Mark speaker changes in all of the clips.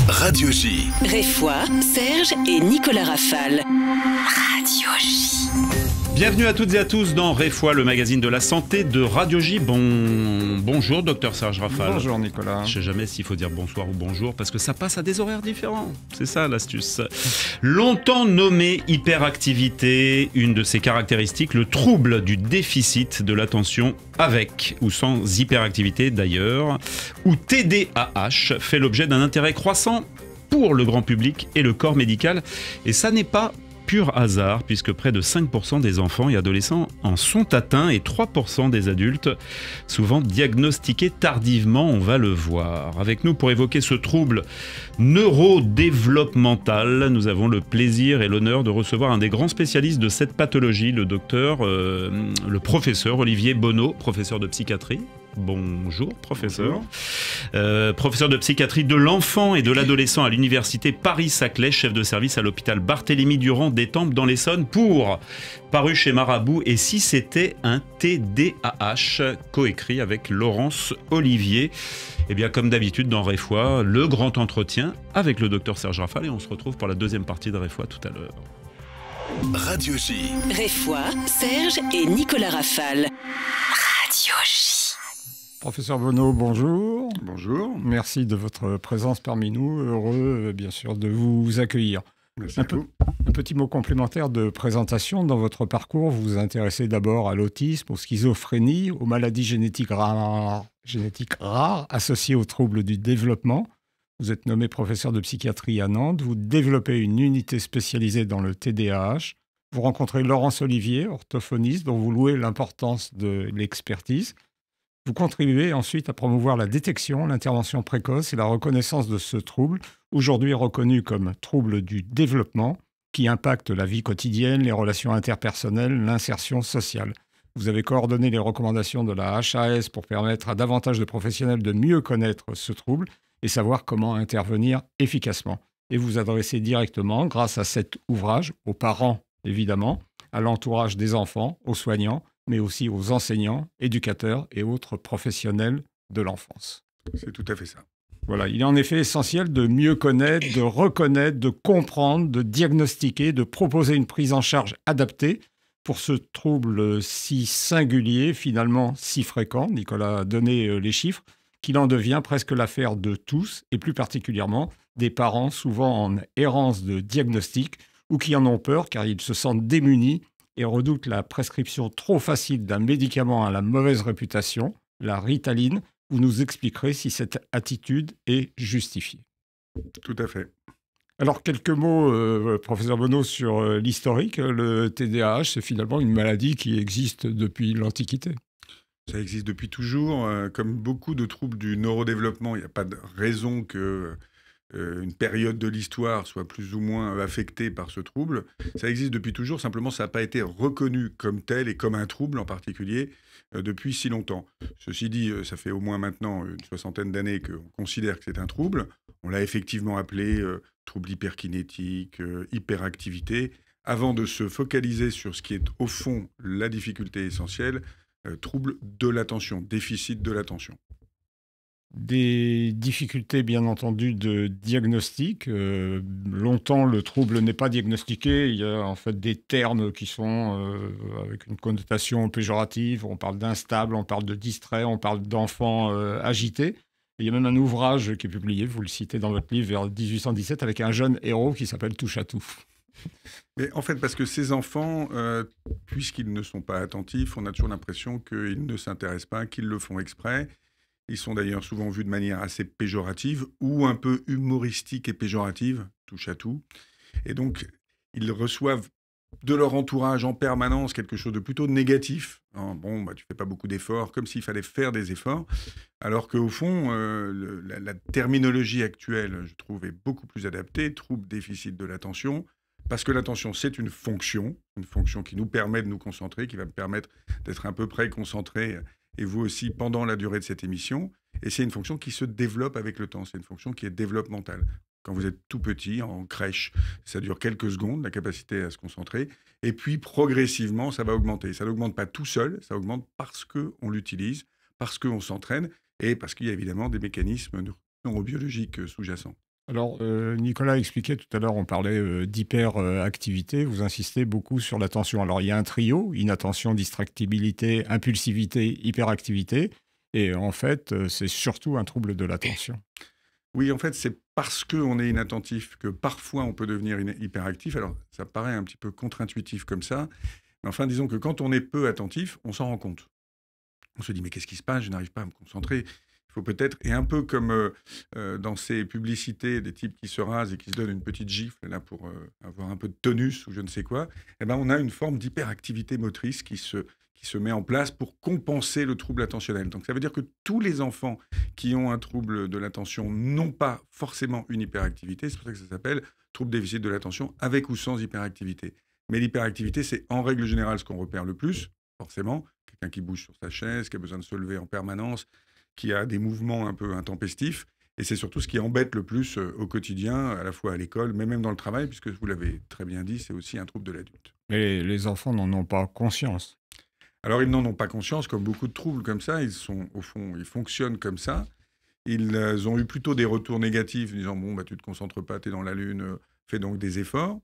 Speaker 1: Radio J.
Speaker 2: Réfoy, Serge et Nicolas Rafale. Radio J.
Speaker 3: Bienvenue à toutes et à tous dans Réfoy, le magazine de la santé de Radio J. Bonjour, docteur Serge Rafale.
Speaker 4: Bonjour, Nicolas.
Speaker 3: Je sais jamais s'il faut dire bonsoir ou bonjour parce que ça passe à des horaires différents. C'est ça l'astuce. Longtemps nommé hyperactivité, une de ses caractéristiques, le trouble du déficit de l'attention avec ou sans hyperactivité d'ailleurs, ou TDAH, fait l'objet d'un intérêt croissant pour le grand public et le corps médical. Et ça n'est pas pur hasard, puisque près de 5% des enfants et adolescents en sont atteints et 3% des adultes, souvent diagnostiqués tardivement, on va le voir. Avec nous pour évoquer ce trouble neurodéveloppemental, nous avons le plaisir et l'honneur de recevoir un des grands spécialistes de cette pathologie, le professeur Olivier Bonneau, professeur de psychiatrie. Bonjour, professeur. Professeur de psychiatrie de l'enfant et de l'adolescent à l'université Paris-Saclay, chef de service à l'hôpital Barthélemy-Durand d'Étampes dans l'Essonne pour Paru chez Marabout et si c'était un TDAH, coécrit avec Laurence Olivier. Et bien comme d'habitude dans Réfoy, le grand entretien avec le docteur Serge Rafale et on se retrouve pour la deuxième partie de Réfoy tout à l'heure.
Speaker 1: Radio J.
Speaker 2: Réfoy, Serge et Nicolas Rafale. Radio J.
Speaker 4: Professeur Bonneau, bonjour.
Speaker 5: Bonjour.
Speaker 4: Merci de votre présence parmi nous. Heureux, bien sûr, de vous accueillir.
Speaker 5: Merci
Speaker 4: Un
Speaker 5: à vous.
Speaker 4: petit mot complémentaire de présentation. Dans votre parcours, vous vous intéressez d'abord à l'autisme, aux schizophrénies, aux maladies génétiques rares associées aux troubles du développement. Vous êtes nommé professeur de psychiatrie à Nantes. Vous développez une unité spécialisée dans le TDAH. Vous rencontrez Laurence Olivier, orthophoniste, dont vous louez l'importance de l'expertise. Vous contribuez ensuite à promouvoir la détection, l'intervention précoce et la reconnaissance de ce trouble, aujourd'hui reconnu comme trouble du développement, qui impacte la vie quotidienne, les relations interpersonnelles, l'insertion sociale. Vous avez coordonné les recommandations de la HAS pour permettre à davantage de professionnels de mieux connaître ce trouble et savoir comment intervenir efficacement. Et vous adressez directement, grâce à cet ouvrage, aux parents évidemment, à l'entourage des enfants, aux soignants, mais aussi aux enseignants, éducateurs et autres professionnels de l'enfance.
Speaker 5: C'est tout à fait ça.
Speaker 4: Voilà, il est en effet essentiel de mieux connaître, de reconnaître, de comprendre, de diagnostiquer, de proposer une prise en charge adaptée pour ce trouble si singulier, finalement si fréquent, Nicolas a donné les chiffres, qu'il en devient presque l'affaire de tous, et plus particulièrement des parents souvent en errance de diagnostic ou qui en ont peur car ils se sentent démunis et redoutent la prescription trop facile d'un médicament à la mauvaise réputation, la Ritaline. Vous nous expliquerez si cette attitude est justifiée.
Speaker 5: Tout à fait.
Speaker 4: Alors, quelques mots, professeur Bonneau, sur l'historique. Le TDAH, c'est finalement une maladie qui existe depuis l'Antiquité.
Speaker 5: Ça existe depuis toujours. Comme beaucoup de troubles du neurodéveloppement, il n'y a pas de raison que une période de l'histoire soit plus ou moins affectée par ce trouble. Ça existe depuis toujours, simplement ça n'a pas été reconnu comme tel et comme un trouble en particulier depuis si longtemps. Ceci dit, ça fait au moins maintenant une soixantaine d'années qu'on considère que c'est un trouble. On l'a effectivement appelé trouble hyperkinétique, hyperactivité, avant de se focaliser sur ce qui est au fond la difficulté essentielle, trouble de l'attention, déficit de l'attention.
Speaker 4: Des difficultés, bien entendu, de diagnostic. Longtemps, le trouble n'est pas diagnostiqué. Il y a en fait des termes qui sont avec une connotation péjorative. On parle d'instable, on parle de distrait, on parle d'enfants agités. Et il y a même un ouvrage qui est publié, vous le citez dans votre livre, vers 1817, avec un jeune héros qui s'appelle Touche-à-tout.
Speaker 5: Mais en fait, parce que ces enfants, puisqu'ils ne sont pas attentifs, on a toujours l'impression qu'ils ne s'intéressent pas, qu'ils le font exprès. Ils sont d'ailleurs souvent vus de manière assez péjorative ou un peu humoristique et péjorative, touche à tout. Et donc, ils reçoivent de leur entourage en permanence quelque chose de plutôt négatif. Bon, tu fais pas beaucoup d'efforts, comme s'il fallait faire des efforts. Alors qu'au fond, la terminologie actuelle, je trouve, est beaucoup plus adaptée. Trouble déficit de l'attention. Parce que l'attention, c'est une fonction qui nous permet de nous concentrer, qui va me permettre d'être à peu près concentré, et vous aussi, pendant la durée de cette émission. Et c'est une fonction qui se développe avec le temps. C'est une fonction qui est développementale. Quand vous êtes tout petit, en crèche, ça dure quelques secondes, la capacité à se concentrer. Et puis, progressivement, ça va augmenter. Ça n'augmente pas tout seul, ça augmente parce qu'on l'utilise, parce qu'on s'entraîne et parce qu'il y a évidemment des mécanismes neurobiologiques sous-jacents.
Speaker 4: Alors, Nicolas expliquait tout à l'heure, on parlait d'hyperactivité, vous insistez beaucoup sur l'attention. Alors, il y a un trio, inattention, distractibilité, impulsivité, hyperactivité, et en fait, c'est surtout un trouble de l'attention.
Speaker 5: Oui, en fait, c'est parce qu'on est inattentif que parfois on peut devenir hyperactif. Alors, ça paraît un petit peu contre-intuitif comme ça, mais enfin, disons que quand on est peu attentif, on s'en rend compte. On se dit: «Mais qu'est-ce qui se passe? Je n'arrive pas à me concentrer». Il faut peut-être et un peu comme, dans ces publicités, des types qui se rasent et qui se donnent une petite gifle là pour, avoir un peu de tonus ou je ne sais quoi, et ben, on a une forme d'hyperactivité motrice qui se met en place pour compenser le trouble attentionnel. Donc ça veut dire que tous les enfants qui ont un trouble de l'attention n'ont pas forcément une hyperactivité. C'est pour ça que ça s'appelle trouble déficit de l'attention avec ou sans hyperactivité. Mais l'hyperactivité, c'est en règle générale ce qu'on repère le plus, forcément. Quelqu'un qui bouge sur sa chaise, qui a besoin de se lever en permanence, qui a des mouvements un peu intempestifs. Et c'est surtout ce qui embête le plus au quotidien, à la fois à l'école, mais même dans le travail, puisque vous l'avez très bien dit, c'est aussi un trouble de l'adulte.
Speaker 4: Mais les enfants n'en ont pas conscience.
Speaker 5: Alors ils n'en ont pas conscience, comme beaucoup de troubles comme ça, ils sont au fond, ils fonctionnent comme ça. Ils ont eu plutôt des retours négatifs, disant bon bah tu te concentres pas, tu es dans la lune, fais donc des efforts.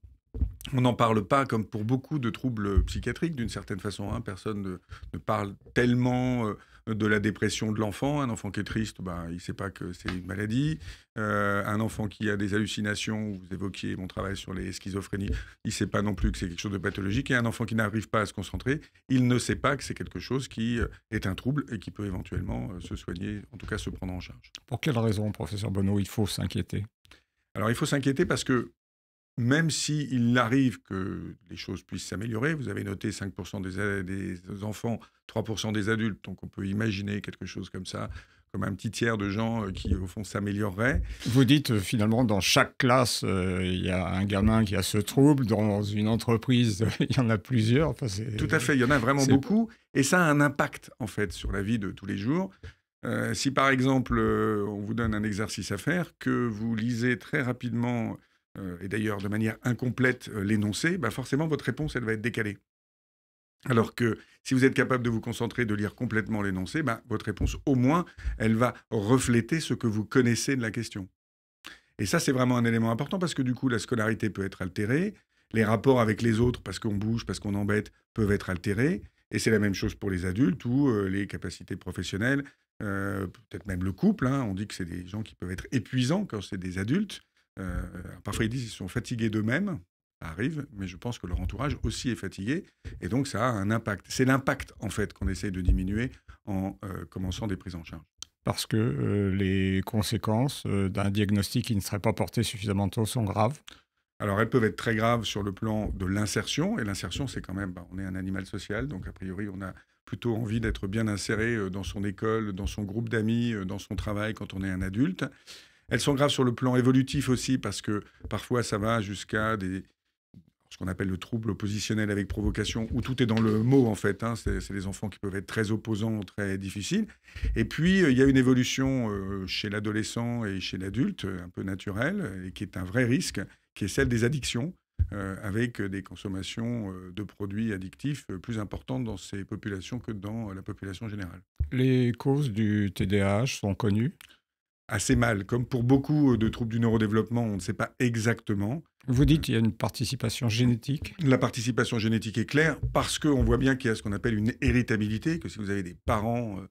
Speaker 5: On n'en parle pas comme pour beaucoup de troubles psychiatriques, d'une certaine façon, hein. Personne ne parle tellement de la dépression de l'enfant. Un enfant qui est triste, bah, il ne sait pas que c'est une maladie. Un enfant qui a des hallucinations, vous évoquiez mon travail sur les schizophrénies, il ne sait pas non plus que c'est quelque chose de pathologique. Et un enfant qui n'arrive pas à se concentrer, il ne sait pas que c'est quelque chose qui est un trouble et qui peut éventuellement se soigner, en tout cas se prendre en charge.
Speaker 4: Pour quelle raison, professeur Bonneau, il faut s'inquiéter?
Speaker 5: Alors il faut s'inquiéter parce que même s'il arrive que les choses puissent s'améliorer, vous avez noté 5% des enfants, 3% des adultes, donc on peut imaginer quelque chose comme ça, comme un petit tiers de gens qui, au fond, s'amélioreraient.
Speaker 4: Vous dites finalement, dans chaque classe, il y a un gamin qui a ce trouble. Dans une entreprise, il y en a plusieurs. Enfin,
Speaker 5: Tout à fait, il y en a vraiment beaucoup. Et ça a un impact, en fait, sur la vie de tous les jours. Si, par exemple, on vous donne un exercice à faire, que vous lisez très rapidement et d'ailleurs de manière incomplète l'énoncé, bah forcément votre réponse elle va être décalée. Alors que si vous êtes capable de vous concentrer, de lire complètement l'énoncé, bah, votre réponse au moins elle va refléter ce que vous connaissez de la question. Et ça c'est vraiment un élément important parce que du coup la scolarité peut être altérée, les rapports avec les autres parce qu'on bouge, parce qu'on embête peuvent être altérés. Et c'est la même chose pour les adultes ou les capacités professionnelles, peut-être même le couple, hein. On dit que c'est des gens qui peuvent être épuisants quand c'est des adultes. Parfois, ils disent qu'ils sont fatigués d'eux-mêmes. Ça arrive, mais je pense que leur entourage aussi est fatigué. Et donc, ça a un impact. C'est l'impact, en fait, qu'on essaye de diminuer en commençant des prises en charge.
Speaker 4: parce que les conséquences d'un diagnostic qui ne serait pas porté suffisamment tôt sont graves.
Speaker 5: Alors, elles peuvent être très graves sur le plan de l'insertion. Et l'insertion, c'est quand même, on est un animal social. Donc, a priori, on a plutôt envie d'être bien inséré dans son école, dans son groupe d'amis, dans son travail quand on est un adulte. Elles sont graves sur le plan évolutif aussi, parce que parfois ça va jusqu'à ce qu'on appelle le trouble oppositionnel avec provocation, où tout est dans le mot en fait, hein. C'est les enfants qui peuvent être très opposants, très difficiles. Et puis il y a une évolution chez l'adolescent et chez l'adulte, un peu naturelle, et qui est un vrai risque, qui est celle des addictions, avec des consommations de produits addictifs plus importantes dans ces populations que dans la population générale.
Speaker 4: Les causes du TDAH sont connues.
Speaker 5: Assez mal. Comme pour beaucoup de troubles du neurodéveloppement, on ne sait pas exactement.
Speaker 4: Vous dites qu'il y a une participation génétique.
Speaker 5: La participation génétique est claire parce qu'on voit bien qu'il y a ce qu'on appelle une héritabilité, que si vous avez des parents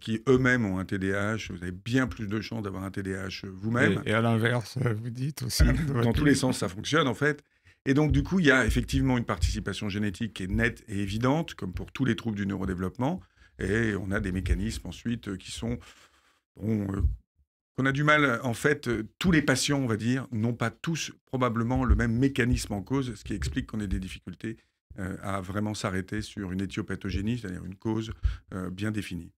Speaker 5: qui eux-mêmes ont un TDAH, vous avez bien plus de chances d'avoir un TDAH vous-même.
Speaker 4: Et à l'inverse, vous dites aussi.
Speaker 5: Dans tous les sens, ça fonctionne en fait. Et donc du coup, il y a effectivement une participation génétique qui est nette et évidente, comme pour tous les troubles du neurodéveloppement. Et on a des mécanismes ensuite qui sont... qu'on a du mal, en fait, tous les patients, on va dire, n'ont pas tous probablement le même mécanisme en cause, ce qui explique qu'on ait des difficultés à vraiment s'arrêter sur une éthiopathogénie, c'est-à-dire une cause bien définie.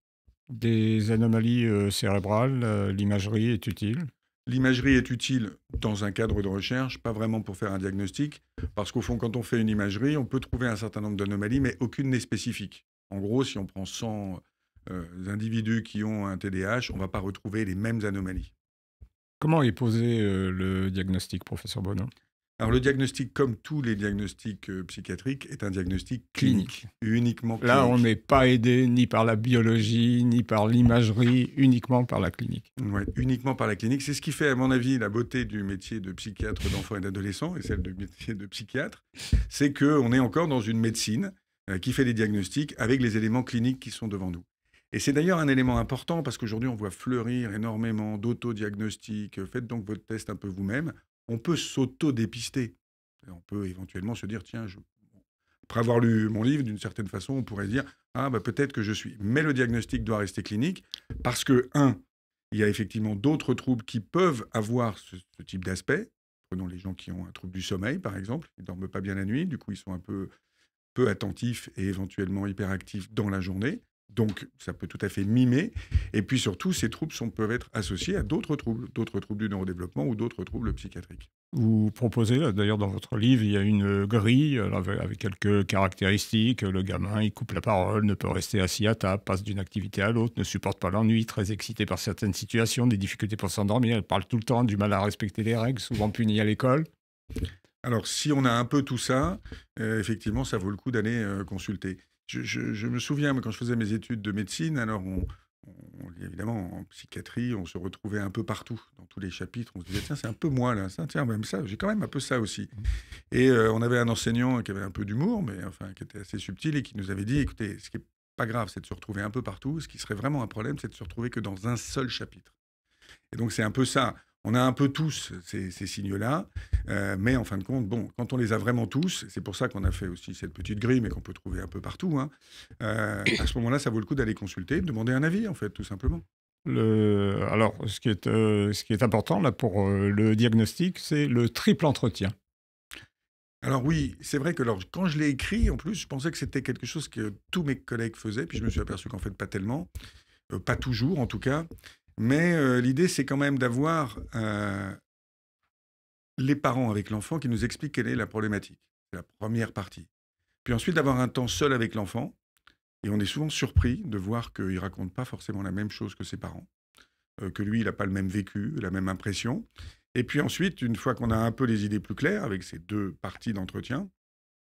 Speaker 4: Des anomalies cérébrales, l'imagerie est utile.
Speaker 5: L'imagerie est utile dans un cadre de recherche, pas vraiment pour faire un diagnostic, parce qu'au fond, quand on fait une imagerie, on peut trouver un certain nombre d'anomalies, mais aucune n'est spécifique. En gros, si on prend 100 individus qui ont un TDAH, on ne va pas retrouver les mêmes anomalies.
Speaker 4: Comment est posé le diagnostic, professeur Bonneau?
Speaker 5: Alors le diagnostic, comme tous les diagnostics psychiatriques, est un diagnostic clinique, uniquement clinique.
Speaker 4: Là, on n'est pas aidé ni par la biologie, ni par l'imagerie, uniquement par la clinique.
Speaker 5: Ouais, uniquement par la clinique. C'est ce qui fait, à mon avis, la beauté du métier de psychiatre d'enfants et d'adolescents et celle du métier de psychiatre, c'est qu'on est encore dans une médecine qui fait des diagnostics avec les éléments cliniques qui sont devant nous. Et c'est d'ailleurs un élément important parce qu'aujourd'hui, on voit fleurir énormément d'autodiagnostics. Faites donc votre test un peu vous-même. On peut s'auto-dépister. On peut éventuellement se dire, tiens, après avoir lu mon livre, d'une certaine façon, on pourrait dire, ah, bah, peut-être que je suis. Mais le diagnostic doit rester clinique parce que, il y a effectivement d'autres troubles qui peuvent avoir ce type d'aspect. Prenons les gens qui ont un trouble du sommeil, par exemple. Ils ne dorment pas bien la nuit, du coup, ils sont un peu attentifs et éventuellement hyperactifs dans la journée. Donc, ça peut tout à fait mimer. Et puis surtout, ces troubles peuvent être associés à d'autres troubles du neurodéveloppement ou d'autres troubles psychiatriques.
Speaker 4: Vous proposez, d'ailleurs dans votre livre, il y a une grille avec quelques caractéristiques. Le gamin, il coupe la parole, ne peut rester assis à table, passe d'une activité à l'autre, ne supporte pas l'ennui, très excité par certaines situations, des difficultés pour s'endormir, elle parle tout le temps, du mal à respecter les règles, souvent puni à l'école.
Speaker 5: Alors, si on a un peu tout ça, effectivement, ça vaut le coup d'aller consulter. Je me souviens, quand je faisais mes études de médecine, alors évidemment, en psychiatrie, on se retrouvait un peu partout, dans tous les chapitres. On se disait, tiens, c'est un peu moi, là. Ça, tiens, même ça, j'ai quand même un peu ça aussi. Et on avait un enseignant qui avait un peu d'humour, mais enfin, qui était assez subtil et qui nous avait dit, écoutez, ce qui n'est pas grave, c'est de se retrouver un peu partout. Ce qui serait vraiment un problème, c'est de se retrouver que dans un seul chapitre. Et donc, c'est un peu ça. On a un peu tous ces signes-là, mais en fin de compte, bon, quand on les a vraiment tous, c'est pour ça qu'on a fait aussi cette petite grille, mais qu'on peut trouver un peu partout, hein, à ce moment-là, ça vaut le coup d'aller consulter, de demander un avis, en fait, tout simplement.
Speaker 4: Alors, ce qui est important là, pour le diagnostic, c'est le triple entretien.
Speaker 5: Alors oui, c'est vrai que quand je l'ai écrit, en plus, je pensais que c'était quelque chose que tous mes collègues faisaient, puis je me suis aperçu qu'en fait, pas tellement, pas toujours en tout cas. Mais l'idée, c'est quand même d'avoir les parents avec l'enfant qui nous expliquent quelle est la problématique. C'est la première partie. Puis ensuite, d'avoir un temps seul avec l'enfant. Et on est souvent surpris de voir qu'il ne raconte pas forcément la même chose que ses parents, que lui, il n'a pas le même vécu, la même impression. Et puis ensuite, une fois qu'on a un peu les idées plus claires avec ces deux parties d'entretien,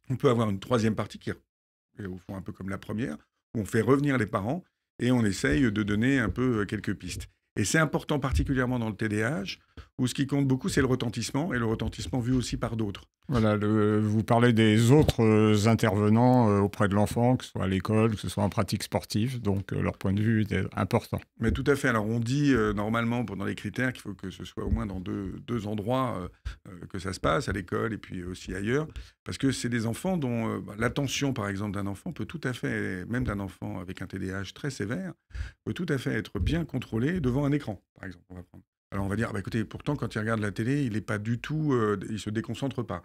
Speaker 5: on peut avoir une troisième partie qui est au fond un peu comme la première, où on fait revenir les parents et on essaye de donner un peu quelques pistes. Et c'est important particulièrement dans le TDAH, où ce qui compte beaucoup, c'est le retentissement, et le retentissement vu aussi par d'autres.
Speaker 4: Voilà, vous parlez des autres intervenants auprès de l'enfant, que ce soit à l'école, que ce soit en pratique sportive, donc leur point de vue est important.
Speaker 5: Mais tout à fait. Alors on dit normalement, pendant les critères, qu'il faut que ce soit au moins dans deux endroits que ça se passe, à l'école et puis aussi ailleurs, parce que c'est des enfants dont l'attention, par exemple, d'un enfant peut tout à fait, même d'un enfant avec un TDAH très sévère, peut tout à fait être bien contrôlé devant un écran, par exemple. Alors on va dire, écoutez, pourtant quand il regarde la télé, il n'est pas du tout, il se déconcentre pas.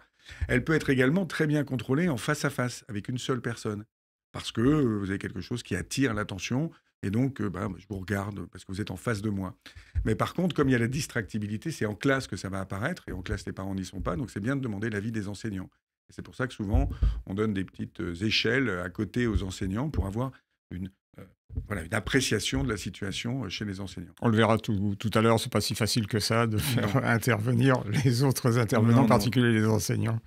Speaker 5: Elle peut être également très bien contrôlée en face à face, avec une seule personne. Parce que vous avez quelque chose qui attire l'attention, et donc je vous regarde parce que vous êtes en face de moi. Mais par contre, comme il y a la distractibilité, c'est en classe que ça va apparaître, et en classe, les parents n'y sont pas, donc c'est bien de demander l'avis des enseignants. Et c'est pour ça que souvent, on donne des petites échelles à côté aux enseignants pour avoir une appréciation de la situation chez les enseignants.
Speaker 4: On le verra tout à l'heure, c'est pas si facile que ça de faire intervenir les autres intervenants, en particulier les enseignants.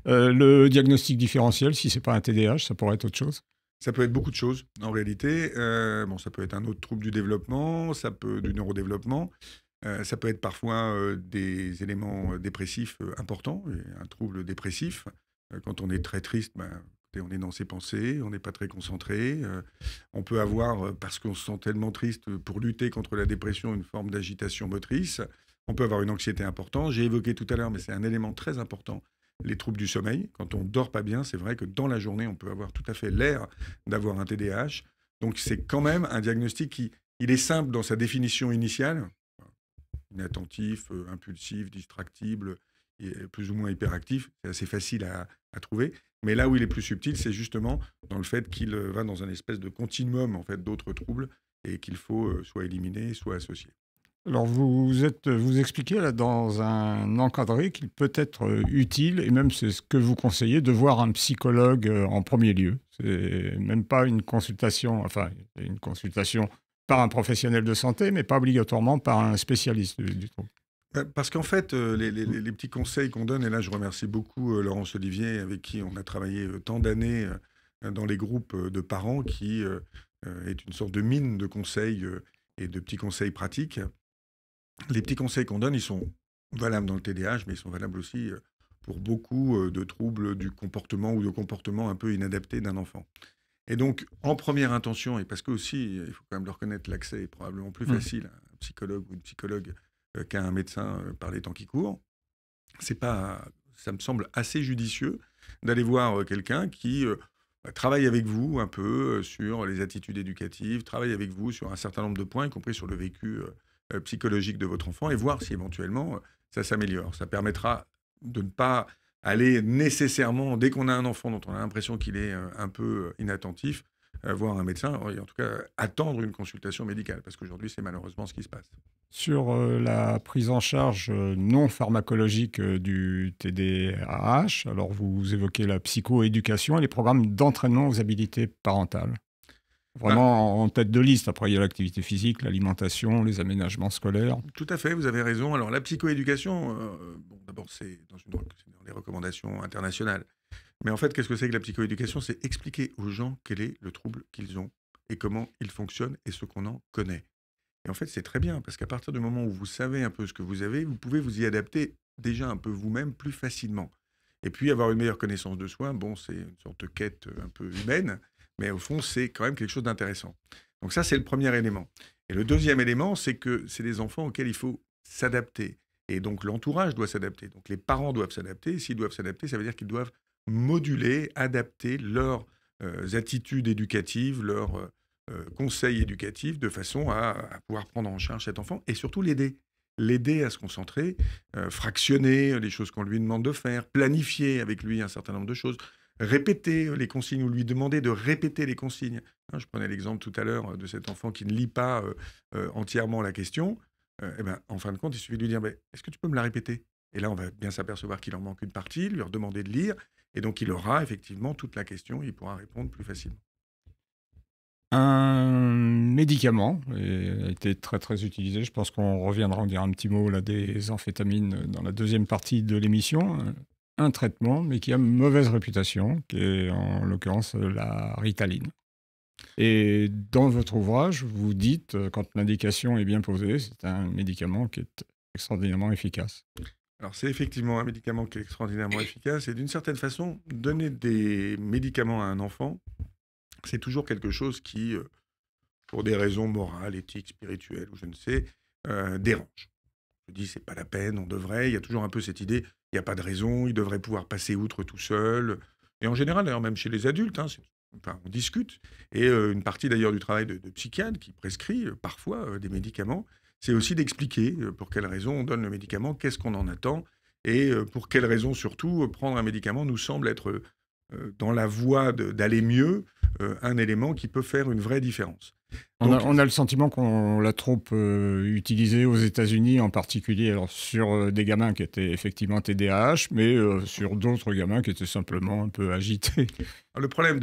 Speaker 4: Le diagnostic différentiel, si c'est pas un TDAH, ça pourrait être autre chose?
Speaker 5: Ça peut être beaucoup de choses, en réalité. Ça peut être un autre trouble du développement, du neurodéveloppement. Ça peut être parfois des éléments dépressifs importants, un trouble dépressif. Quand on est très triste, on est dans ses pensées, on n'est pas très concentré. On peut avoir, parce qu'on se sent tellement triste, pour lutter contre la dépression, une forme d'agitation motrice. On peut avoir une anxiété importante. J'ai évoqué tout à l'heure, mais c'est un élément très important, les troubles du sommeil. Quand on ne dort pas bien, c'est vrai que dans la journée, on peut avoir tout à fait l'air d'avoir un TDAH. Donc c'est quand même un diagnostic il est simple dans sa définition initiale. Inattentif, impulsif, distractible, et plus ou moins hyperactif. C'est assez facile à trouver. Mais là où il est plus subtil, c'est justement dans le fait qu'il va dans un espèce de continuum en fait, d'autres troubles et qu'il faut soit éliminer, soit associer.
Speaker 4: Alors vous expliquez là, dans un encadré qu'il peut être utile, et même c'est ce que vous conseillez, de voir un psychologue en premier lieu. C'est même pas une consultation, enfin une consultation par un professionnel de santé, mais pas obligatoirement par un spécialiste du trouble.
Speaker 5: Parce qu'en fait, les petits conseils qu'on donne, et là je remercie beaucoup Laurence Olivier, avec qui on a travaillé tant d'années dans les groupes de parents, qui est une sorte de mine de conseils et de petits conseils pratiques. Les petits conseils qu'on donne, ils sont valables dans le TDAH, mais ils sont valables aussi pour beaucoup de troubles du comportement ou de comportements un peu inadaptés d'un enfant. Et donc, en première intention, et parce que aussi, il faut quand même le reconnaître, l'accès est probablement plus facile à un psychologue ou une psychologue qu'à un médecin par les temps qui courent, ça me semble assez judicieux d'aller voir quelqu'un qui travaille avec vous un peu sur les attitudes éducatives, travaille avec vous sur un certain nombre de points, y compris sur le vécu psychologique de votre enfant, et voir si éventuellement ça s'améliore. Ça permettra de ne pas aller nécessairement, dès qu'on a un enfant dont on a l'impression qu'il est un peu inattentif, voir un médecin, et en tout cas attendre une consultation médicale, parce qu'aujourd'hui c'est malheureusement ce qui se passe.
Speaker 4: Sur la prise en charge non pharmacologique du TDAH, alors vous évoquez la psychoéducation et les programmes d'entraînement aux habilités parentales. Vraiment en tête de liste. Après, il y a l'activité physique, l'alimentation, les aménagements scolaires.
Speaker 5: Tout à fait, vous avez raison. Alors, la psychoéducation, d'abord, c'est dans les recommandations internationales. Mais en fait, qu'est-ce que c'est que la psychoéducation? C'est expliquer aux gens quel est le trouble qu'ils ont et comment il fonctionne et ce qu'on en connaît. Et en fait, c'est très bien, parce qu'à partir du moment où vous savez un peu ce que vous avez, vous pouvez vous y adapter déjà un peu vous-même plus facilement. Et puis, avoir une meilleure connaissance de soi, c'est une sorte de quête un peu humaine, mais au fond, c'est quand même quelque chose d'intéressant. Donc ça, c'est le premier élément. Et le deuxième élément, c'est que c'est des enfants auxquels il faut s'adapter. Et donc, l'entourage doit s'adapter. Donc, les parents doivent s'adapter. S'ils doivent s'adapter, ça veut dire qu'ils doivent moduler, adapter leurs attitudes éducatives, leurs conseils éducatifs, de façon à pouvoir prendre en charge cet enfant et surtout l'aider. L'aider à se concentrer, fractionner les choses qu'on lui demande de faire, planifier avec lui un certain nombre de choses, répéter les consignes ou lui demander de répéter les consignes. Je prenais l'exemple tout à l'heure de cet enfant qui ne lit pas entièrement la question. En fin de compte, il suffit de lui dire est-ce que tu peux me la répéter? Et là, on va bien s'apercevoir qu'il en manque une partie, lui redemander de lire, et donc il aura effectivement toute la question, il pourra répondre plus facilement.
Speaker 4: Un médicament a été très très utilisé. Je pense qu'on reviendra en dire un petit mot là, des amphétamines dans la deuxième partie de l'émission. Un traitement, mais qui a une mauvaise réputation, qui est en l'occurrence la Ritaline. Et dans votre ouvrage, vous dites, quand l'indication est bien posée, c'est un médicament qui est extraordinairement efficace.
Speaker 5: Alors c'est effectivement un médicament qui est extraordinairement efficace, et d'une certaine façon, donner des médicaments à un enfant, c'est toujours quelque chose qui, pour des raisons morales, éthiques, spirituelles, ou je ne sais, dérange. Je dis, c'est pas la peine, on devrait. Il y a toujours un peu cette idée, il n'y a pas de raison, il devrait pouvoir passer outre tout seul. Et en général, d'ailleurs, même chez les adultes, on discute. Et une partie d'ailleurs du travail de psychiatre qui prescrit parfois des médicaments, c'est aussi d'expliquer pour quelles raisons on donne le médicament, qu'est-ce qu'on en attend, et pour quelles raisons surtout prendre un médicament nous semble être dans la voie d'aller mieux, un élément qui peut faire une vraie différence. Donc,
Speaker 4: on a le sentiment qu'on l'a trop utilisé aux États-Unis, en particulier alors, sur des gamins qui étaient effectivement TDAH, mais sur d'autres gamins qui étaient simplement un peu agités.
Speaker 5: Alors, le problème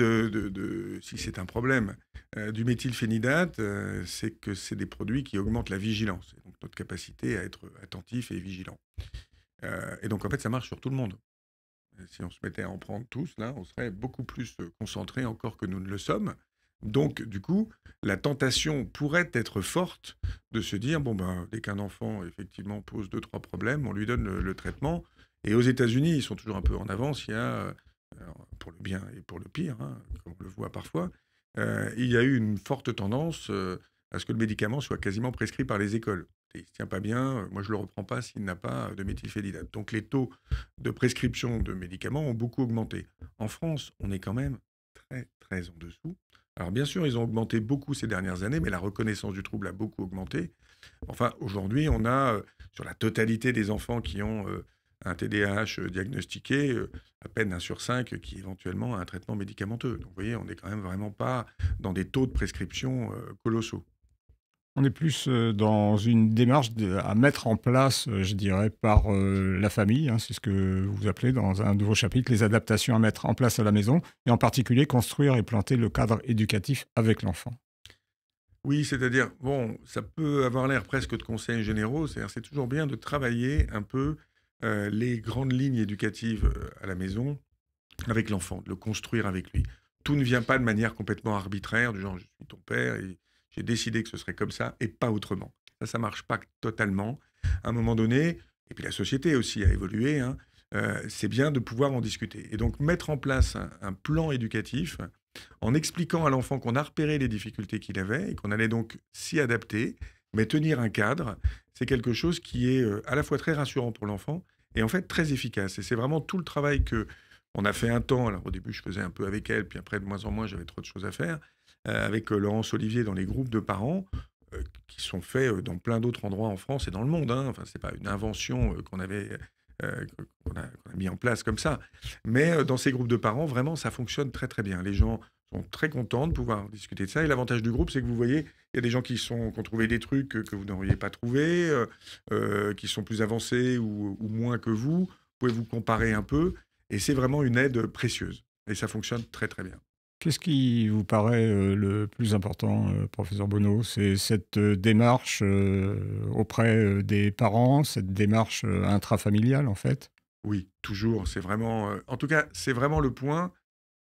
Speaker 5: si c'est un problème, du méthylphénidate, c'est que c'est des produits qui augmentent la vigilance, donc notre capacité à être attentif et vigilant. Et donc en fait, ça marche sur tout le monde. Si on se mettait à en prendre tous, là, on serait beaucoup plus concentrés encore que nous ne le sommes. Donc, du coup, la tentation pourrait être forte de se dire, dès qu'un enfant, effectivement, pose 2-3 problèmes, on lui donne le traitement. Et aux États-Unis, ils sont toujours un peu en avance. Il y a, pour le bien et pour le pire, comme on le voit parfois, il y a eu une forte tendance à ce que le médicament soit quasiment prescrit par les écoles. Il ne se tient pas bien, moi je ne le reprends pas s'il n'a pas de méthylphénidate. Donc les taux de prescription de médicaments ont beaucoup augmenté. En France, on est quand même très très en dessous. Alors bien sûr, ils ont augmenté beaucoup ces dernières années, mais la reconnaissance du trouble a beaucoup augmenté. Enfin, aujourd'hui, on a, sur la totalité des enfants qui ont un TDAH diagnostiqué, à peine 1 sur 5 qui éventuellement a un traitement médicamenteux. Donc vous voyez, on n'est quand même vraiment pas dans des taux de prescription colossaux.
Speaker 4: On est plus dans une démarche à mettre en place, je dirais, par la famille. C'est ce que vous appelez dans un nouveau chapitre, les adaptations à mettre en place à la maison, et en particulier construire et planter le cadre éducatif avec l'enfant.
Speaker 5: Oui, c'est-à-dire, bon, ça peut avoir l'air presque de conseils généraux, c'est-à-dire c'est toujours bien de travailler un peu les grandes lignes éducatives à la maison avec l'enfant, de le construire avec lui. Tout ne vient pas de manière complètement arbitraire, du genre je suis ton père et j'ai décidé que ce serait comme ça et pas autrement. Ça marche pas totalement. À un moment donné, et puis la société aussi a évolué, hein, c'est bien de pouvoir en discuter. Et donc mettre en place un plan éducatif en expliquant à l'enfant qu'on a repéré les difficultés qu'il avait et qu'on allait donc s'y adapter, mais tenir un cadre, c'est quelque chose qui est à la fois très rassurant pour l'enfant et en fait très efficace. Et c'est vraiment tout le travail que on a fait un temps. Alors au début, je faisais un peu avec elle, puis après de moins en moins, j'avais trop de choses à faire. Avec Laurence Olivier dans les groupes de parents qui sont faits dans plein d'autres endroits en France et dans le monde. Hein. Enfin, c'est pas une invention qu'on a mis en place comme ça. Mais dans ces groupes de parents, vraiment, ça fonctionne très très bien. Les gens sont très contents de pouvoir discuter de ça. Et l'avantage du groupe, c'est que vous voyez, il y a des gens qui ont trouvé des trucs que vous n'auriez pas trouvés, qui sont plus avancés ou moins que vous. Vous pouvez vous comparer un peu. Et c'est vraiment une aide précieuse. Et ça fonctionne très très bien.
Speaker 4: Qu'est-ce qui vous paraît le plus important, professeur Bonneau? C'est cette démarche auprès des parents, cette démarche intrafamiliale, en fait?
Speaker 5: Oui, toujours. C'est vraiment, en tout cas, c'est vraiment le point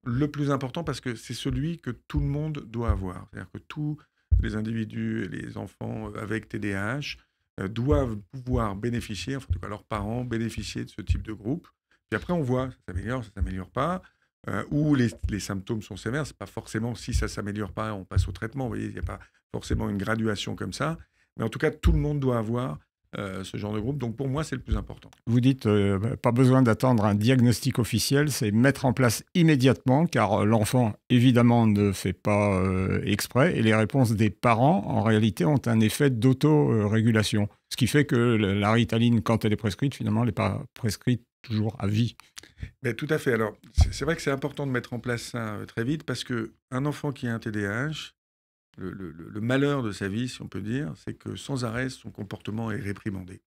Speaker 5: le plus important parce que c'est celui que tout le monde doit avoir. C'est-à-dire que tous les individus et les enfants avec TDAH doivent pouvoir bénéficier, enfin, en tout cas leurs parents, bénéficier de ce type de groupe. Puis après, on voit, ça s'améliore pas, ou les symptômes sont sévères. C'est pas forcément, si ça s'améliore pas, on passe au traitement. Vous voyez, il n'y a pas forcément une graduation comme ça. Mais en tout cas, tout le monde doit avoir ce genre de groupe. Donc pour moi, c'est le plus important.
Speaker 4: Vous dites, pas besoin d'attendre un diagnostic officiel, c'est mettre en place immédiatement, car l'enfant, évidemment, ne fait pas exprès, et les réponses des parents, en réalité, ont un effet d'autorégulation. Ce qui fait que la Ritaline, quand elle est prescrite, finalement, elle n'est pas prescrite toujours à vie.
Speaker 5: Mais tout à fait. Alors, c'est vrai que c'est important de mettre en place ça très vite parce qu'un enfant qui a un TDAH, le malheur de sa vie, si on peut dire, c'est que sans arrêt, son comportement est réprimandé.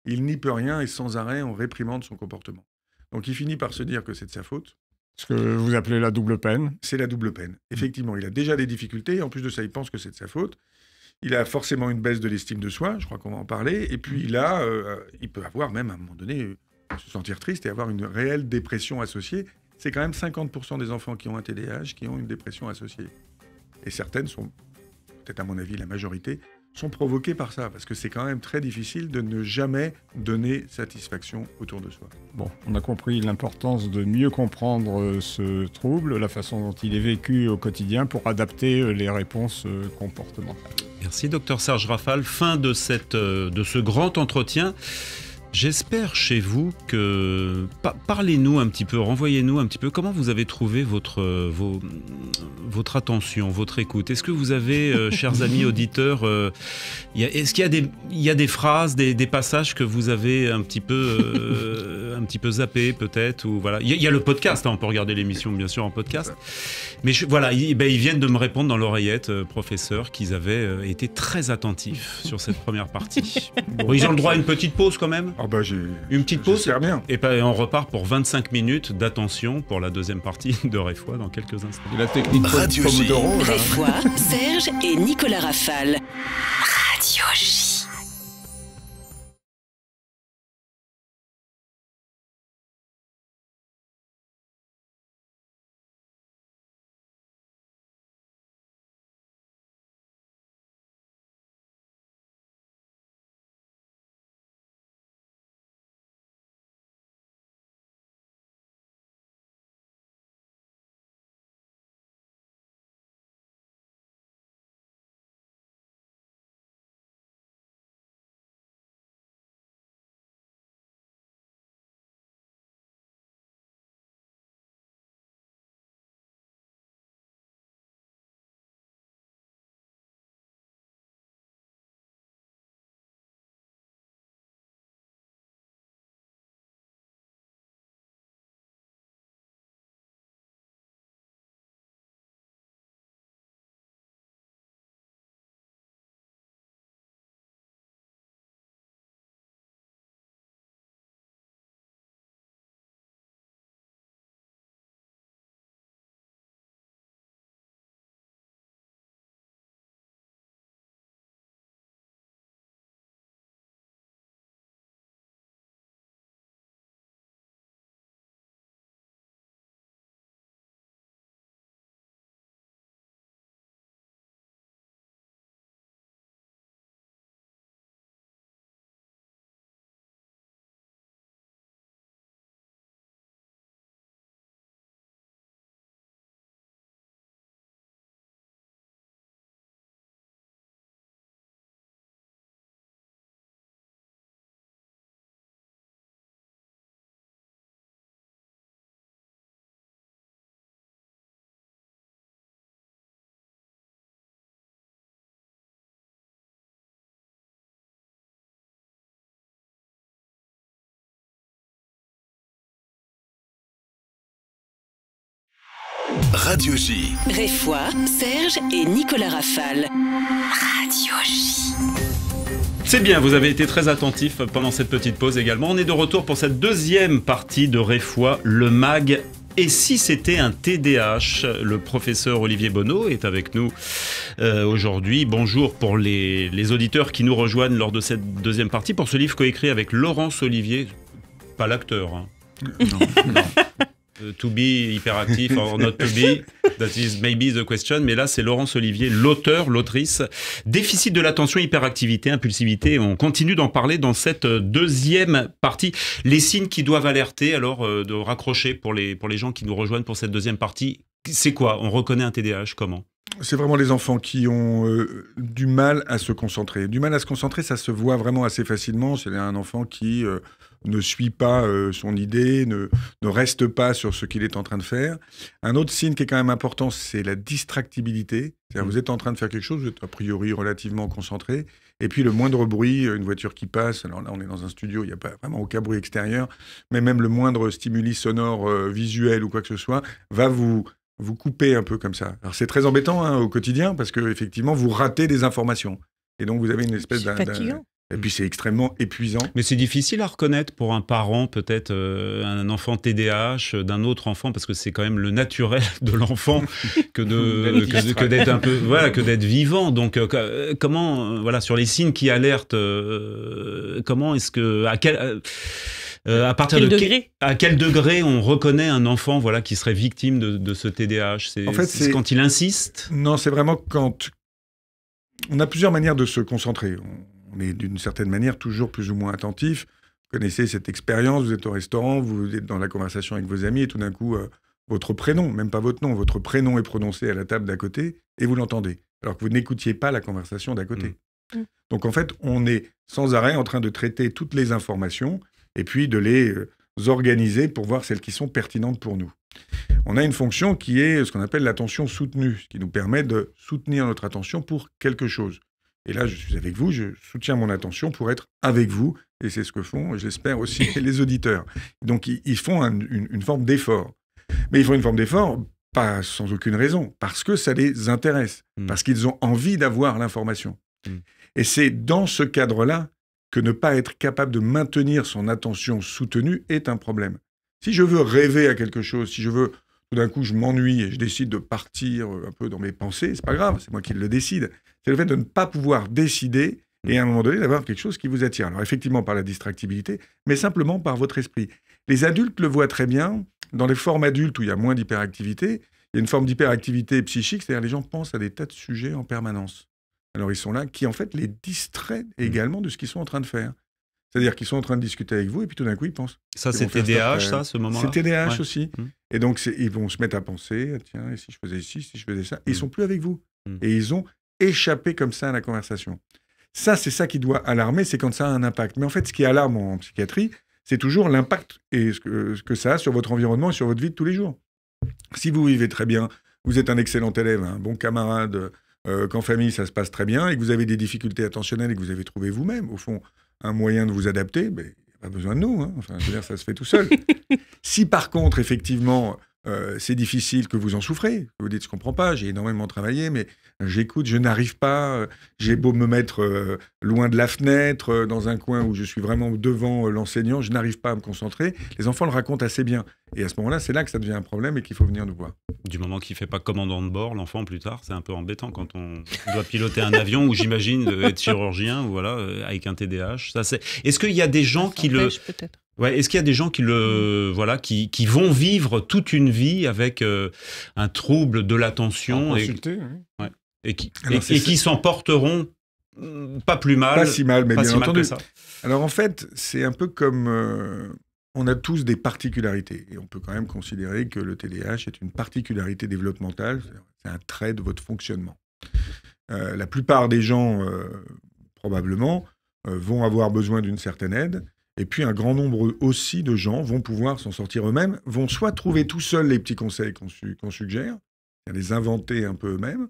Speaker 5: Il n'y peut rien et sans arrêt, on réprimande son comportement. Donc il finit par se dire que c'est de sa faute.
Speaker 4: Ce que vous appelez la double peine.
Speaker 5: C'est la double peine. Effectivement, il a déjà des difficultés. En plus de ça, il pense que c'est de sa faute. Il a forcément une baisse de l'estime de soi, je crois qu'on va en parler. Et puis il peut avoir même à un moment donné, se sentir triste et avoir une réelle dépression associée. C'est quand même 50% des enfants qui ont un TDAH qui ont une dépression associée. Et certaines sont, peut-être à mon avis la majorité, sont provoquées par ça, parce que c'est quand même très difficile de ne jamais donner satisfaction autour de soi.
Speaker 4: Bon, on a compris l'importance de mieux comprendre ce trouble, la façon dont il est vécu au quotidien pour adapter les réponses comportementales.
Speaker 3: Merci, docteur Serge Rafal. Fin de ce grand entretien. J'espère chez vous que... Parlez-nous un petit peu, renvoyez-nous un petit peu. Comment vous avez trouvé votre attention, votre écoute? Est-ce que vous avez, chers amis auditeurs, est-ce qu'il y a des phrases, des passages que vous avez un petit peu zappés peut-être, ou voilà. Il y a le podcast, hein, on peut regarder l'émission bien sûr en podcast. Mais voilà, ils viennent de me répondre dans l'oreillette, professeur, qu'ils avaient été très attentifs sur cette première partie. Bon, ils ont le droit à une petite pause quand même.
Speaker 5: Ah bah
Speaker 3: Une petite pause,
Speaker 5: j'espère bien.
Speaker 3: Et on repart pour 25 minutes d'attention pour la deuxième partie de Réfois dans quelques instants.
Speaker 4: Et la technique
Speaker 1: Radio J.
Speaker 4: Pomodoro, là.
Speaker 2: Réfois, Serge et Nicolas Rafal. Radio J.
Speaker 1: Radio J.
Speaker 2: Réfoy, Serge et Nicolas Rafal. Radio J.
Speaker 3: C'est bien, vous avez été très attentifs pendant cette petite pause également. On est de retour pour cette deuxième partie de Réfoy, le MAG. Et si c'était un TDAH? Le professeur Olivier Bonneau est avec nous aujourd'hui. Bonjour pour les auditeurs qui nous rejoignent lors de cette deuxième partie pour ce livre coécrit avec Laurence Olivier, pas l'acteur. Hein. Non. To be hyperactif or not to be, that is maybe the question. Mais là, c'est Laurence Olivier, l'auteur, l'autrice. Déficit de l'attention, hyperactivité, impulsivité. On continue d'en parler dans cette deuxième partie. Les signes qui doivent alerter, alors de raccrocher pour les gens qui nous rejoignent pour cette deuxième partie. C'est quoi? On reconnaît un TDAH comment?
Speaker 5: C'est vraiment les enfants qui ont du mal à se concentrer. Du mal à se concentrer, ça se voit vraiment assez facilement. C'est un enfant qui ne suit pas son idée, ne reste pas sur ce qu'il est en train de faire. Un autre signe qui est quand même important, c'est la distractibilité. C'est-à-dire vous êtes en train de faire quelque chose, vous êtes a priori relativement concentré, et puis le moindre bruit, une voiture qui passe, alors là on est dans un studio, il n'y a pas vraiment aucun bruit extérieur, mais même le moindre stimuli sonore, visuel ou quoi que ce soit, va vous couper un peu comme ça. Alors c'est très embêtant au quotidien, parce qu'effectivement vous ratez des informations. Et donc vous avez une espèce
Speaker 6: fatigant.
Speaker 5: Et puis c'est extrêmement épuisant.
Speaker 3: Mais c'est difficile à reconnaître pour un parent, peut-être un enfant TDAH d'un autre enfant, parce que c'est quand même le naturel de l'enfant que d'être un peu, voilà, que d'être vivant. Donc comment, voilà, sur les signes qui alertent, comment est-ce que, à partir à quel degré on reconnaît un enfant, voilà, qui serait victime de ce TDAH? C'est quand il insiste?
Speaker 5: Non, c'est vraiment quand on a plusieurs manières de se concentrer. On est d'une certaine manière toujours plus ou moins attentif. Vous connaissez cette expérience, vous êtes au restaurant, vous êtes dans la conversation avec vos amis et tout d'un coup, votre prénom, même pas votre nom, votre prénom est prononcé à la table d'à côté et vous l'entendez, alors que vous n'écoutiez pas la conversation d'à côté. Donc en fait, on est sans arrêt en train de traiter toutes les informations et puis de les organiser pour voir celles qui sont pertinentes pour nous. On a une fonction qui est ce qu'on appelle l'attention soutenue, ce qui nous permet de soutenir notre attention pour quelque chose. Et là, je suis avec vous, je soutiens mon attention pour être avec vous, et c'est ce que font, j'espère aussi, les auditeurs. Donc, ils font une forme d'effort. Mais ils font une forme d'effort, pas sans aucune raison, parce que ça les intéresse, parce qu'ils ont envie d'avoir l'information. Et c'est dans ce cadre-là que ne pas être capable de maintenir son attention soutenue est un problème. Si je veux rêver à quelque chose, si je veux... Tout d'un coup, je m'ennuie et je décide de partir un peu dans mes pensées. C'est pas grave, c'est moi qui le décide. C'est le fait de ne pas pouvoir décider et à un moment donné d'avoir quelque chose qui vous attire. Alors effectivement par la distractibilité, mais simplement par votre esprit. Les adultes le voient très bien. Dans les formes adultes où il y a moins d'hyperactivité, il y a une forme d'hyperactivité psychique, c'est-à-dire les gens pensent à des tas de sujets en permanence. Alors ils sont là, qui en fait les distraient également de ce qu'ils sont en train de faire. C'est-à-dire qu'ils sont en train de discuter avec vous et puis tout d'un coup ils pensent.
Speaker 3: Ça c'est TDAH, ça, ce moment-là?
Speaker 5: C'est TDAH aussi. Et donc ils vont se mettre à penser, tiens, et si je faisais ci, si je faisais ça, et ils sont plus avec vous. Et ils ont échappé comme ça à la conversation. Ça, c'est ça qui doit alarmer, c'est quand ça a un impact. Mais en fait, ce qui alarme en psychiatrie, c'est toujours l'impact et ce que ça a sur votre environnement et sur votre vie de tous les jours. Si vous vivez très bien, vous êtes un excellent élève, un bon camarade, qu'en famille ça se passe très bien, et que vous avez des difficultés attentionnelles et que vous avez trouvé vous-même, au fond, un moyen de vous adapter, mais il n'y a pas besoin de nous. Enfin, je veux dire, ça se fait tout seul. Si par contre, effectivement, c'est difficile, que vous en souffrez, vous dites, je ne comprends pas, j'ai énormément travaillé, mais j'écoute, je n'arrive pas, j'ai beau me mettre loin de la fenêtre, dans un coin où je suis vraiment devant l'enseignant, je n'arrive pas à me concentrer. Les enfants le racontent assez bien. Et à ce moment-là, c'est là que ça devient un problème et qu'il faut venir nous voir. Du
Speaker 3: moment qu'il ne fait pas commandant de bord, l'enfant, plus tard, c'est un peu embêtant quand on doit piloter un avion ou j'imagine être chirurgien, ou voilà, avec un TDAH. Ça, c'est... Est-ce qu'il y a des gens qui le...
Speaker 6: Peut-être.
Speaker 3: Ouais, est-ce qu'il y a des gens qui qui vont vivre toute une vie avec un trouble de l'attention et qui s'en porteront pas plus mal,
Speaker 5: pas si mal, mais bien entendu.
Speaker 3: Ça.
Speaker 5: Alors en fait, c'est un peu comme on a tous des particularités et on peut quand même considérer que le TDAH est une particularité développementale, c'est un trait de votre fonctionnement. La plupart des gens probablement vont avoir besoin d'une certaine aide. Et puis, un grand nombre aussi de gens vont pouvoir s'en sortir eux-mêmes, vont soit trouver tout seuls les petits conseils qu'on suggère, les inventer un peu eux-mêmes,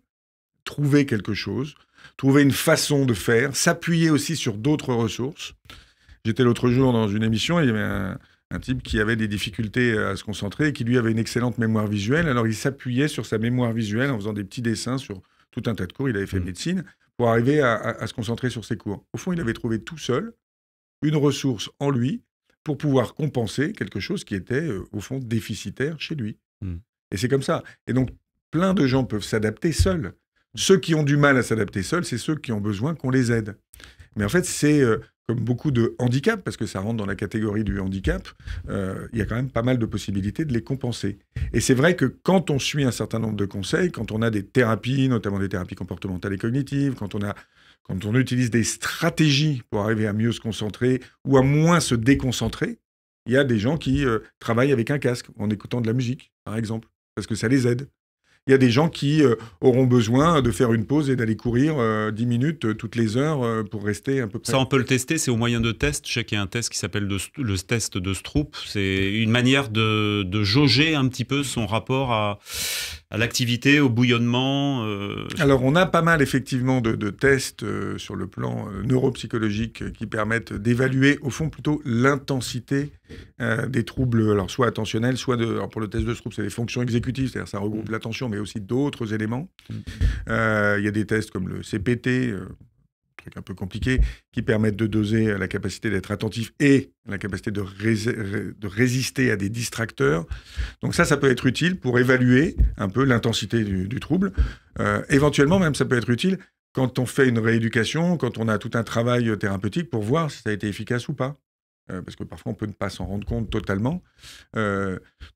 Speaker 5: trouver quelque chose, trouver une façon de faire, s'appuyer aussi sur d'autres ressources. J'étais l'autre jour dans une émission, il y avait un type qui avait des difficultés à se concentrer et qui, lui, avait une excellente mémoire visuelle. Alors, il s'appuyait sur sa mémoire visuelle en faisant des petits dessins sur tout un tas de cours. Il avait fait médecine pour arriver à se concentrer sur ses cours. Au fond, il avait trouvé tout seul une ressource en lui pour pouvoir compenser quelque chose qui était, au fond, déficitaire chez lui. Et c'est comme ça. Et donc, plein de gens peuvent s'adapter seuls. Ceux qui ont du mal à s'adapter seuls, c'est ceux qui ont besoin qu'on les aide. Mais en fait, c'est comme beaucoup de handicaps, parce que ça rentre dans la catégorie du handicap, il y a quand même pas mal de possibilités de les compenser. Et c'est vrai que quand on suit un certain nombre de conseils, quand on a des thérapies, notamment des thérapies comportementales et cognitives, quand on utilise des stratégies pour arriver à mieux se concentrer ou à moins se déconcentrer, il y a des gens qui travaillent avec un casque, en écoutant de la musique, par exemple, parce que ça les aide. Il y a des gens qui auront besoin de faire une pause et d'aller courir 10 minutes toutes les heures pour rester un peu près.
Speaker 3: Ça, on peut le tester, c'est au moyen de tests. Je sais qu'il y a un test qui s'appelle le test de Stroop. C'est une manière de jauger un petit peu son rapport à l'activité, au bouillonnement.
Speaker 5: Alors, on a pas mal, effectivement, de tests sur le plan neuropsychologique qui permettent d'évaluer, au fond, plutôt l'intensité des troubles, alors soit attentionnels, soit alors pour le test de Stroop, c'est des fonctions exécutives, c'est-à-dire ça regroupe l'attention, mais aussi d'autres éléments. Il y a des tests comme le CPT, truc un peu compliqué, qui permettent de doser la capacité d'être attentif et la capacité de résister à des distracteurs. Donc ça peut être utile pour évaluer un peu l'intensité du trouble. Éventuellement, même, ça peut être utile quand on fait une rééducation, quand on a tout un travail thérapeutique pour voir si ça a été efficace ou pas. Parce que parfois, on peut ne pas s'en rendre compte totalement.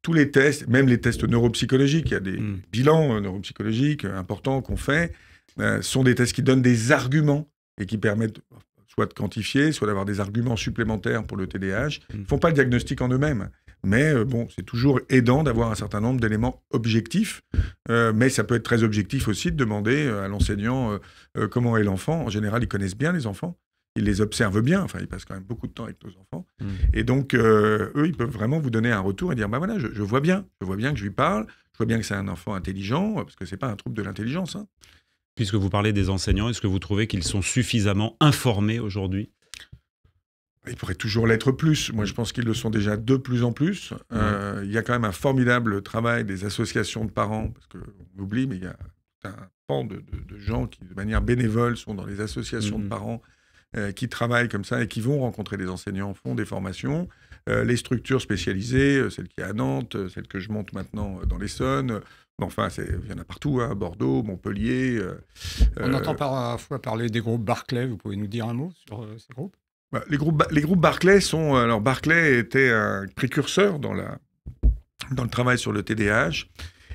Speaker 5: Tous les tests, même les tests neuropsychologiques, il y a des bilans neuropsychologiques importants qu'on fait, sont des tests qui donnent des arguments et qui permettent soit de quantifier, soit d'avoir des arguments supplémentaires pour le TDAH. Ils ne font pas le diagnostic en eux-mêmes. Mais bon, c'est toujours aidant d'avoir un certain nombre d'éléments objectifs. Mais ça peut être très objectif aussi de demander à l'enseignant comment est l'enfant. En général, ils connaissent bien les enfants. Ils les observent bien, enfin, ils passent quand même beaucoup de temps avec nos enfants. Et donc, eux, ils peuvent vraiment vous donner un retour et dire, bah voilà, je vois bien que je lui parle, je vois bien que c'est un enfant intelligent, parce que c'est pas un trouble de l'intelligence. Hein.
Speaker 3: Puisque vous parlez des enseignants, est-ce que vous trouvez qu'ils sont suffisamment informés aujourd'hui ?
Speaker 5: Ils pourraient toujours l'être plus. Moi, je pense qu'ils le sont déjà de plus en plus. Il y a quand même un formidable travail des associations de parents, parce qu'on oublie, mais il y a un pan de gens qui, de manière bénévole, sont dans les associations de parents, qui travaillent comme ça et qui vont rencontrer des enseignants, font des formations. Les structures spécialisées, celle qui est à Nantes, celle que je monte maintenant dans l'Essonne, enfin, il y en a partout, hein, Bordeaux, Montpellier.
Speaker 4: On entend parfois parler des groupes Barclay, vous pouvez nous dire un mot sur ces groupes ?
Speaker 5: Les groupes Barclay sont... Alors, Barclay était un précurseur dans le travail sur le TDAH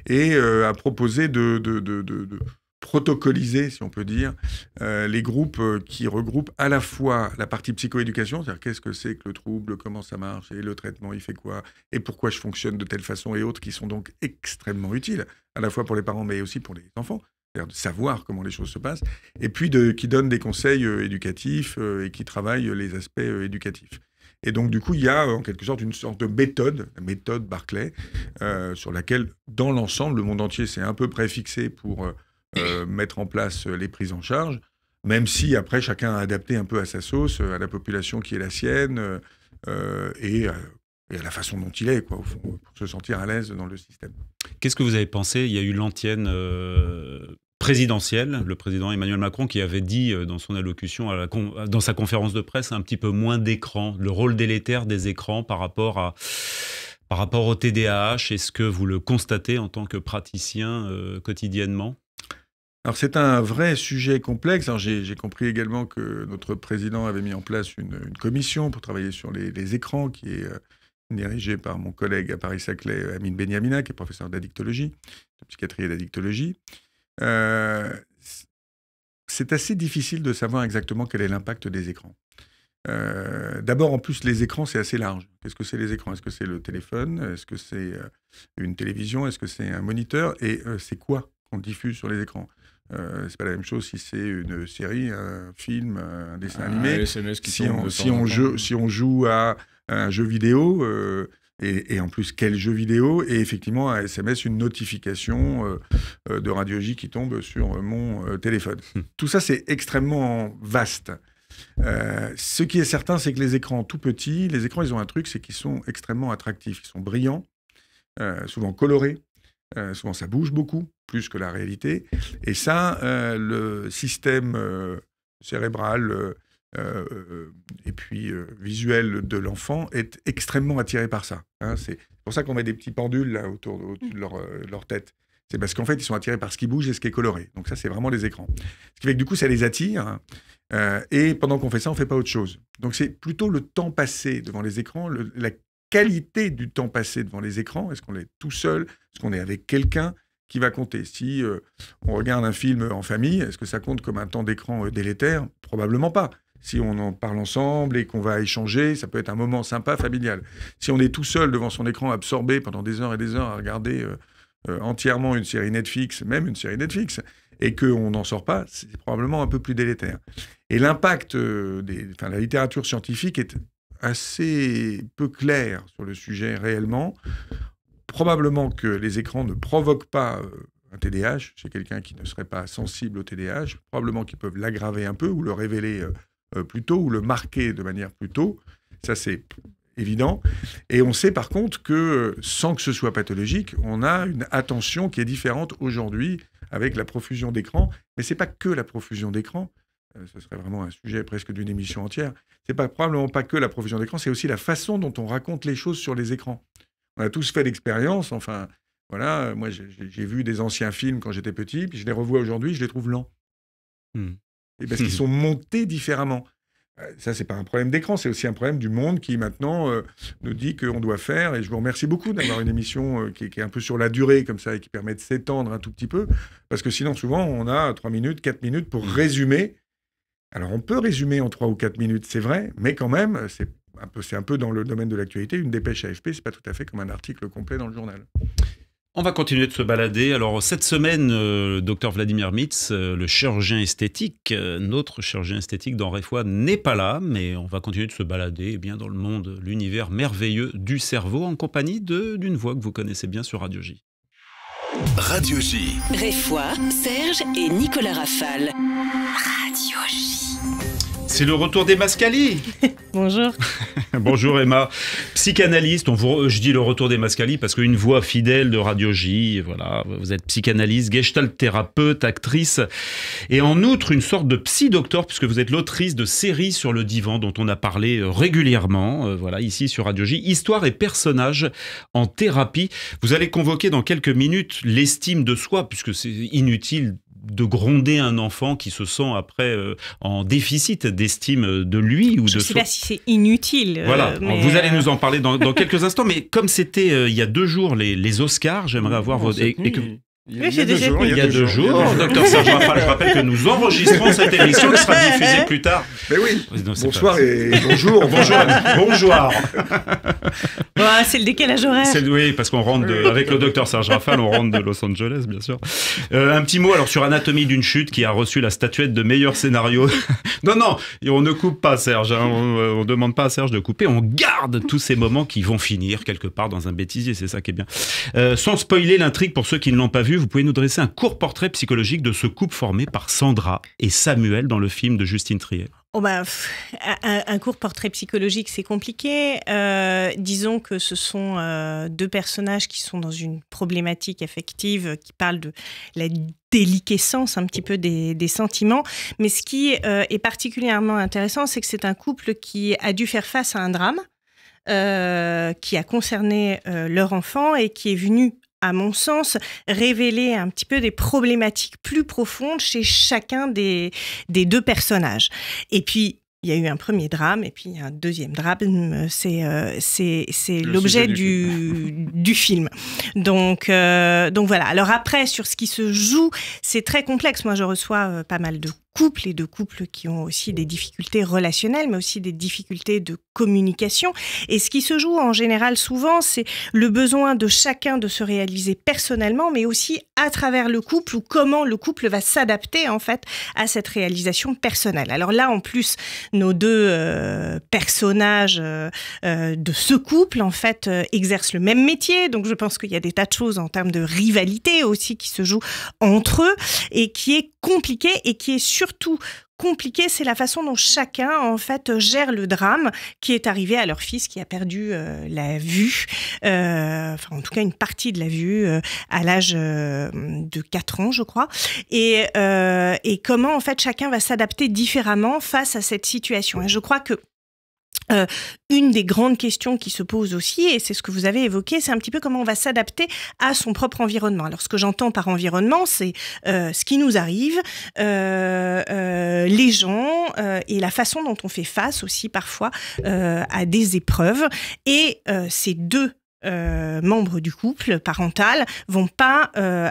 Speaker 5: et a proposé de protocoliser, si on peut dire, les groupes qui regroupent à la fois la partie psychoéducation, c'est-à-dire qu'est-ce que c'est que le trouble, comment ça marche, et le traitement, il fait quoi, et pourquoi je fonctionne de telle façon, et autres, qui sont donc extrêmement utiles, à la fois pour les parents, mais aussi pour les enfants, c'est-à-dire de savoir comment les choses se passent, et puis qui donnent des conseils éducatifs et qui travaillent les aspects éducatifs. Et donc, du coup, il y a en quelque sorte une sorte de méthode, la méthode Barclay, sur laquelle, dans l'ensemble, le monde entier s'est un peu préfixé pour mettre en place les prises en charge, même si après chacun a adapté un peu à sa sauce, à la population qui est la sienne et à la façon dont il est, quoi, au fond, pour se sentir à l'aise dans le système.
Speaker 3: Qu'est-ce que vous avez pensé ? Il y a eu l'antienne présidentielle, le président Emmanuel Macron qui avait dit dans son allocution, dans sa conférence de presse, un petit peu moins d'écran, le rôle délétère des écrans par rapport au TDAH. Est-ce que vous le constatez en tant que praticien quotidiennement ?
Speaker 5: Alors c'est un vrai sujet complexe. Alors, j'ai compris également que notre président avait mis en place une commission pour travailler sur les écrans qui est dirigée par mon collègue à Paris-Saclay, Amine Benyamina, qui est professeur d'addictologie, de psychiatrie et d'addictologie. C'est assez difficile de savoir exactement quel est l'impact des écrans. D'abord, en plus, les écrans, c'est assez large. Qu'est-ce que c'est les écrans ? Est-ce que c'est le téléphone ? Est-ce que c'est une télévision ? Est-ce que c'est un moniteur ? Et c'est quoi qu'on diffuse sur les écrans ? C'est pas la même chose si c'est une série, un film, un dessin animé. Si on joue à un jeu vidéo, et en plus quel jeu vidéo, et effectivement un SMS, une notification de Radio J qui tombe sur mon téléphone. Tout ça, c'est extrêmement vaste. Ce qui est certain, c'est que les écrans tout petits, les écrans, ils ont un truc, c'est qu'ils sont extrêmement attractifs. Ils sont brillants, souvent colorés. Souvent, ça bouge beaucoup, plus que la réalité. Et ça, le système cérébral et puis visuel de l'enfant est extrêmement attiré par ça. Hein. C'est pour ça qu'on met des petits pendules là, au-dessus de leur tête. C'est parce qu'en fait, ils sont attirés par ce qui bouge et ce qui est coloré. Donc ça, c'est vraiment les écrans. Ce qui fait que du coup, ça les attire. Et pendant qu'on fait ça, on ne fait pas autre chose. Donc c'est plutôt le temps passé devant les écrans, la qualité du temps passé devant les écrans. Est-ce qu'on est tout seul? Est-ce qu'on est avec quelqu'un qui va compter? Si on regarde un film en famille, est-ce que ça compte comme un temps d'écran délétère? Probablement pas. Si on en parle ensemble et qu'on va échanger, ça peut être un moment sympa, familial. Si on est tout seul devant son écran, absorbé pendant des heures et des heures à regarder entièrement une série Netflix, même une série Netflix, et qu'on n'en sort pas, c'est probablement un peu plus délétère. Et l'impact la littérature scientifique est assez peu claire sur le sujet réellement. Probablement que les écrans ne provoquent pas un TDAH chez quelqu'un qui ne serait pas sensible au TDAH. Probablement qu'ils peuvent l'aggraver un peu ou le révéler plus tôt ou le marquer de manière plus tôt. Ça, c'est évident. Et on sait par contre que, sans que ce soit pathologique, on a une attention qui est différente aujourd'hui avec la profusion d'écrans. Mais ce n'est pas que la profusion d'écrans. Ce serait vraiment un sujet presque d'une émission entière. C'est probablement pas que la profusion d'écran, c'est aussi la façon dont on raconte les choses sur les écrans. On a tous fait l'expérience, enfin, voilà, moi j'ai vu des anciens films quand j'étais petit, puis je les revois aujourd'hui, je les trouve lents. Et parce qu'ils sont montés différemment. Ça, c'est pas un problème d'écran, c'est aussi un problème du monde qui maintenant nous dit qu'on doit faire, et je vous remercie beaucoup d'avoir une émission qui est un peu sur la durée comme ça, et qui permet de s'étendre un tout petit peu, parce que sinon, souvent, on a 3 minutes, 4 minutes pour résumer. Alors, on peut résumer en 3 ou 4 minutes, c'est vrai, mais quand même, c'est un peu dans le domaine de l'actualité. Une dépêche AFP, c'est pas tout à fait comme un article complet dans le journal.
Speaker 3: On va continuer de se balader. Alors, cette semaine, le docteur Vladimir Mitz, le chirurgien esthétique, notre chirurgien esthétique d'Henri Fouad, n'est pas là, mais on va continuer de se balader bien dans le monde, l'univers merveilleux du cerveau, en compagnie d'une voix que vous connaissez bien sur Radio J.
Speaker 1: Radio J.
Speaker 2: Réfoy, Serge et Nicolas Rafal. Radio J.
Speaker 3: C'est le retour des Mascali.
Speaker 6: Bonjour.
Speaker 3: Bonjour Emma, psychanalyste. Je dis le retour des Mascali parce qu'une voix fidèle de Radio J, voilà, vous êtes psychanalyste, gestalt thérapeute, actrice, et en outre une sorte de psy-docteur puisque vous êtes l'autrice de séries sur le divan dont on a parlé régulièrement, voilà, ici sur Radio J. Histoire et personnages en thérapie. Vous allez convoquer dans quelques minutes l'estime de soi puisque c'est inutile de gronder un enfant qui se sent après en déficit d'estime de lui ou de soi.
Speaker 6: Je ne sais pas si c'est inutile.
Speaker 3: Voilà, vous allez nous en parler dans quelques instants, mais comme c'était il y a 2 jours les Oscars, j'aimerais avoir votre...
Speaker 4: Il y a 2 jours.
Speaker 3: Docteur Serge Rafal, je rappelle que nous enregistrons cette émission qui sera diffusée plus tard.
Speaker 5: Mais oui,
Speaker 3: non,
Speaker 5: bonsoir et bonjour.
Speaker 3: Bonjour.
Speaker 6: C'est le décalage horaire.
Speaker 3: Oui, parce qu'on rentre avec le docteur Serge Rafal, on rentre de Los Angeles, bien sûr. Un petit mot alors sur Anatomie d'une chute qui a reçu la statuette de meilleur scénario. Non, on ne coupe pas Serge, hein, on demande pas à Serge de couper, on garde tous ces moments qui vont finir quelque part dans un bêtisier, c'est ça qui est bien. Sans spoiler l'intrigue pour ceux qui ne l'ont pas vu, vous pouvez nous dresser un court portrait psychologique de ce couple formé par Sandra et Samuel dans le film de Justine Triet.
Speaker 6: Un court portrait psychologique, c'est compliqué. Disons que ce sont 2 personnages qui sont dans une problématique affective, qui parlent de la déliquescence un petit peu des sentiments. Mais ce qui est particulièrement intéressant, c'est que c'est un couple qui a dû faire face à un drame qui a concerné leur enfant et qui est venu, à mon sens, révéler un petit peu des problématiques plus profondes chez chacun des 2 personnages. Et puis, il y a eu un premier drame, et puis un deuxième drame, c'est l'objet du film. Donc voilà. Alors après, sur ce qui se joue, c'est très complexe. Moi, je reçois pas mal de couples et de couples qui ont aussi des difficultés relationnelles, mais aussi des difficultés de communication. Et ce qui se joue en général souvent, c'est le besoin de chacun de se réaliser personnellement, mais aussi à travers le couple, ou comment le couple va s'adapter en fait à cette réalisation personnelle. Alors là, en plus, nos 2 personnages de ce couple en fait exercent le même métier, donc je pense qu'il y a des tas de choses en termes de rivalité aussi qui se jouent entre eux et qui est compliqué et qui est surtout compliqué, c'est la façon dont chacun, en fait, gère le drame qui est arrivé à leur fils qui a perdu la vue, enfin, en tout cas, une partie de la vue à l'âge de 4 ans, je crois. Et comment, en fait, chacun va s'adapter différemment face à cette situation. Et je crois que une des grandes questions qui se posent aussi, et c'est ce que vous avez évoqué, c'est un petit peu comment on va s'adapter à son propre environnement. Alors, ce que j'entends par environnement, c'est ce qui nous arrive, les gens et la façon dont on fait face aussi parfois à des épreuves. Et ces deux membres du couple parental vont pas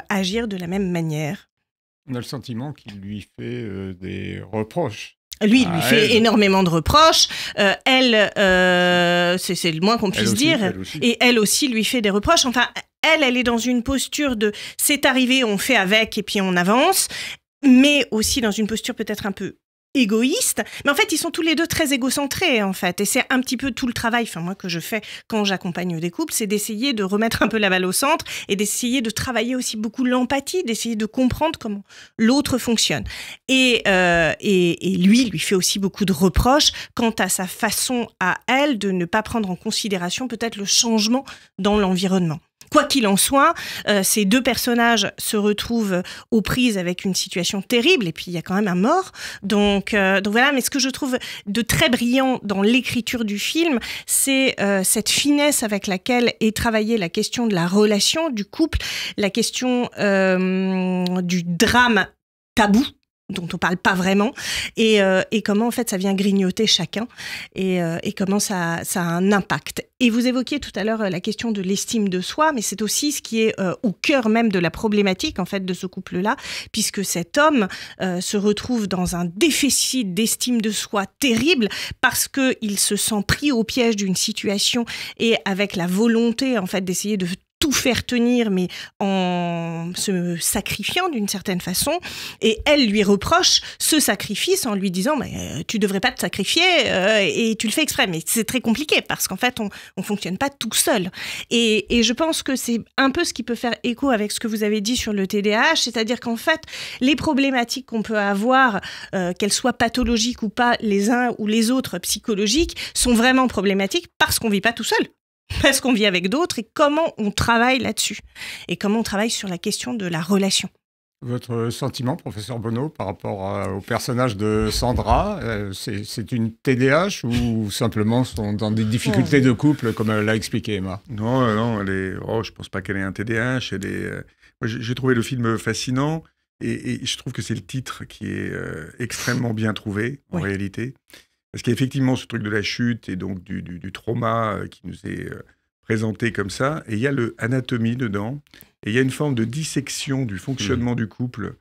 Speaker 6: agir de la même manière.
Speaker 4: On a le sentiment qu'il lui fait des reproches.
Speaker 6: Lui, il lui fait énormément de reproches. Elle, c'est le moins qu'on puisse dire. Et elle aussi lui fait des reproches. Enfin, elle est dans une posture de « c'est arrivé, on fait avec et puis on avance », mais aussi dans une posture peut-être un peu égoïste. Mais en fait, ils sont tous les deux très égocentrés, en fait. Et c'est un petit peu tout le travail, enfin, moi, que je fais quand j'accompagne des couples, c'est d'essayer de remettre un peu la balle au centre et d'essayer de travailler aussi beaucoup l'empathie, d'essayer de comprendre comment l'autre fonctionne. Et lui fait aussi beaucoup de reproches quant à sa façon à elle de ne pas prendre en considération peut-être le changement dans l'environnement. Quoi qu'il en soit, ces deux personnages se retrouvent aux prises avec une situation terrible, et puis il y a quand même un mort. Donc voilà, mais ce que je trouve de très brillant dans l'écriture du film, c'est cette finesse avec laquelle est travaillée la question de la relation, du couple, la question du drame tabou, dont on parle pas vraiment, et comment en fait ça vient grignoter chacun, et comment ça a un impact. Et vous évoquiez tout à l'heure la question de l'estime de soi, mais c'est aussi ce qui est au cœur même de la problématique en fait de ce couple-là, puisque cet homme se retrouve dans un déficit d'estime de soi terrible parce que il se sent pris au piège d'une situation et avec la volonté en fait d'essayer de tout faire tenir, mais en se sacrifiant d'une certaine façon. Et elle lui reproche ce sacrifice en lui disant « tu devrais pas te sacrifier et tu le fais exprès ». Mais c'est très compliqué parce qu'en fait, on fonctionne pas tout seul. Et je pense que c'est un peu ce qui peut faire écho avec ce que vous avez dit sur le TDAH, c'est-à-dire qu'en fait, les problématiques qu'on peut avoir, qu'elles soient pathologiques ou pas, les uns ou les autres psychologiques, sont vraiment problématiques parce qu'on vit pas tout seul. Parce qu'on vit avec d'autres, et comment on travaille là-dessus, et comment on travaille sur la question de la relation.
Speaker 4: Votre sentiment, professeur Bonneau, par rapport au personnage de Sandra, c'est une TDAH ou simplement sont dans des difficultés de couple, comme elle l'a expliqué, Emma?
Speaker 5: Non, je pense pas qu'elle ait un TDAH. J'ai trouvé le film fascinant, et je trouve que c'est le titre qui est extrêmement bien trouvé, en réalité. Parce qu'il y a effectivement ce truc de la chute et donc du trauma qui nous est présenté comme ça. Et il y a l'anatomie dedans. Et il y a une forme de dissection du fonctionnement du couple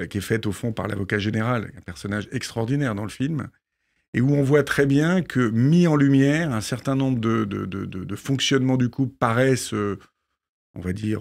Speaker 5: qui est faite au fond par l'avocat général, un personnage extraordinaire dans le film. Et où on voit très bien que, mis en lumière, un certain nombre de fonctionnements du couple paraissent, on va dire,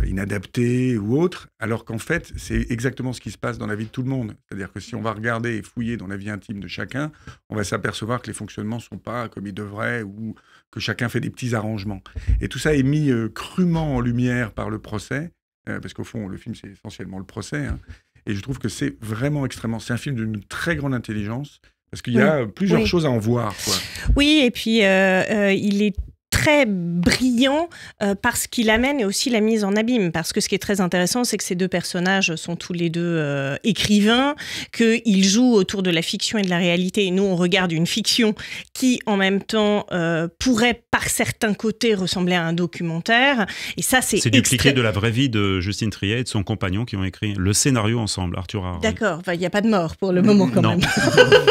Speaker 5: inadaptés ou autres, alors qu'en fait, c'est exactement ce qui se passe dans la vie de tout le monde. C'est-à-dire que si on va regarder et fouiller dans la vie intime de chacun, on va s'apercevoir que les fonctionnements ne sont pas comme ils devraient ou que chacun fait des petits arrangements. Et tout ça est mis crûment en lumière par le procès, parce qu'au fond, le film, c'est essentiellement le procès. Hein, et je trouve que c'est vraiment extrêmement... C'est un film d'une très grande intelligence, parce qu'il y a plusieurs choses à en voir, quoi.
Speaker 6: Oui, et puis il est très brillant parce qu'il amène aussi la mise en abîme. Parce que ce qui est très intéressant, c'est que ces deux personnages sont tous les deux écrivains, qu'ils jouent autour de la fiction et de la réalité. Et nous, on regarde une fiction qui, en même temps, pourrait, par certains côtés, ressembler à un documentaire. Et ça, c'est
Speaker 3: dupliqué de la vraie vie de Justine Triet et de son compagnon qui ont écrit le scénario ensemble, Arthur Harary.
Speaker 6: D'accord. Il n'y a pas de mort pour le moment, quand même.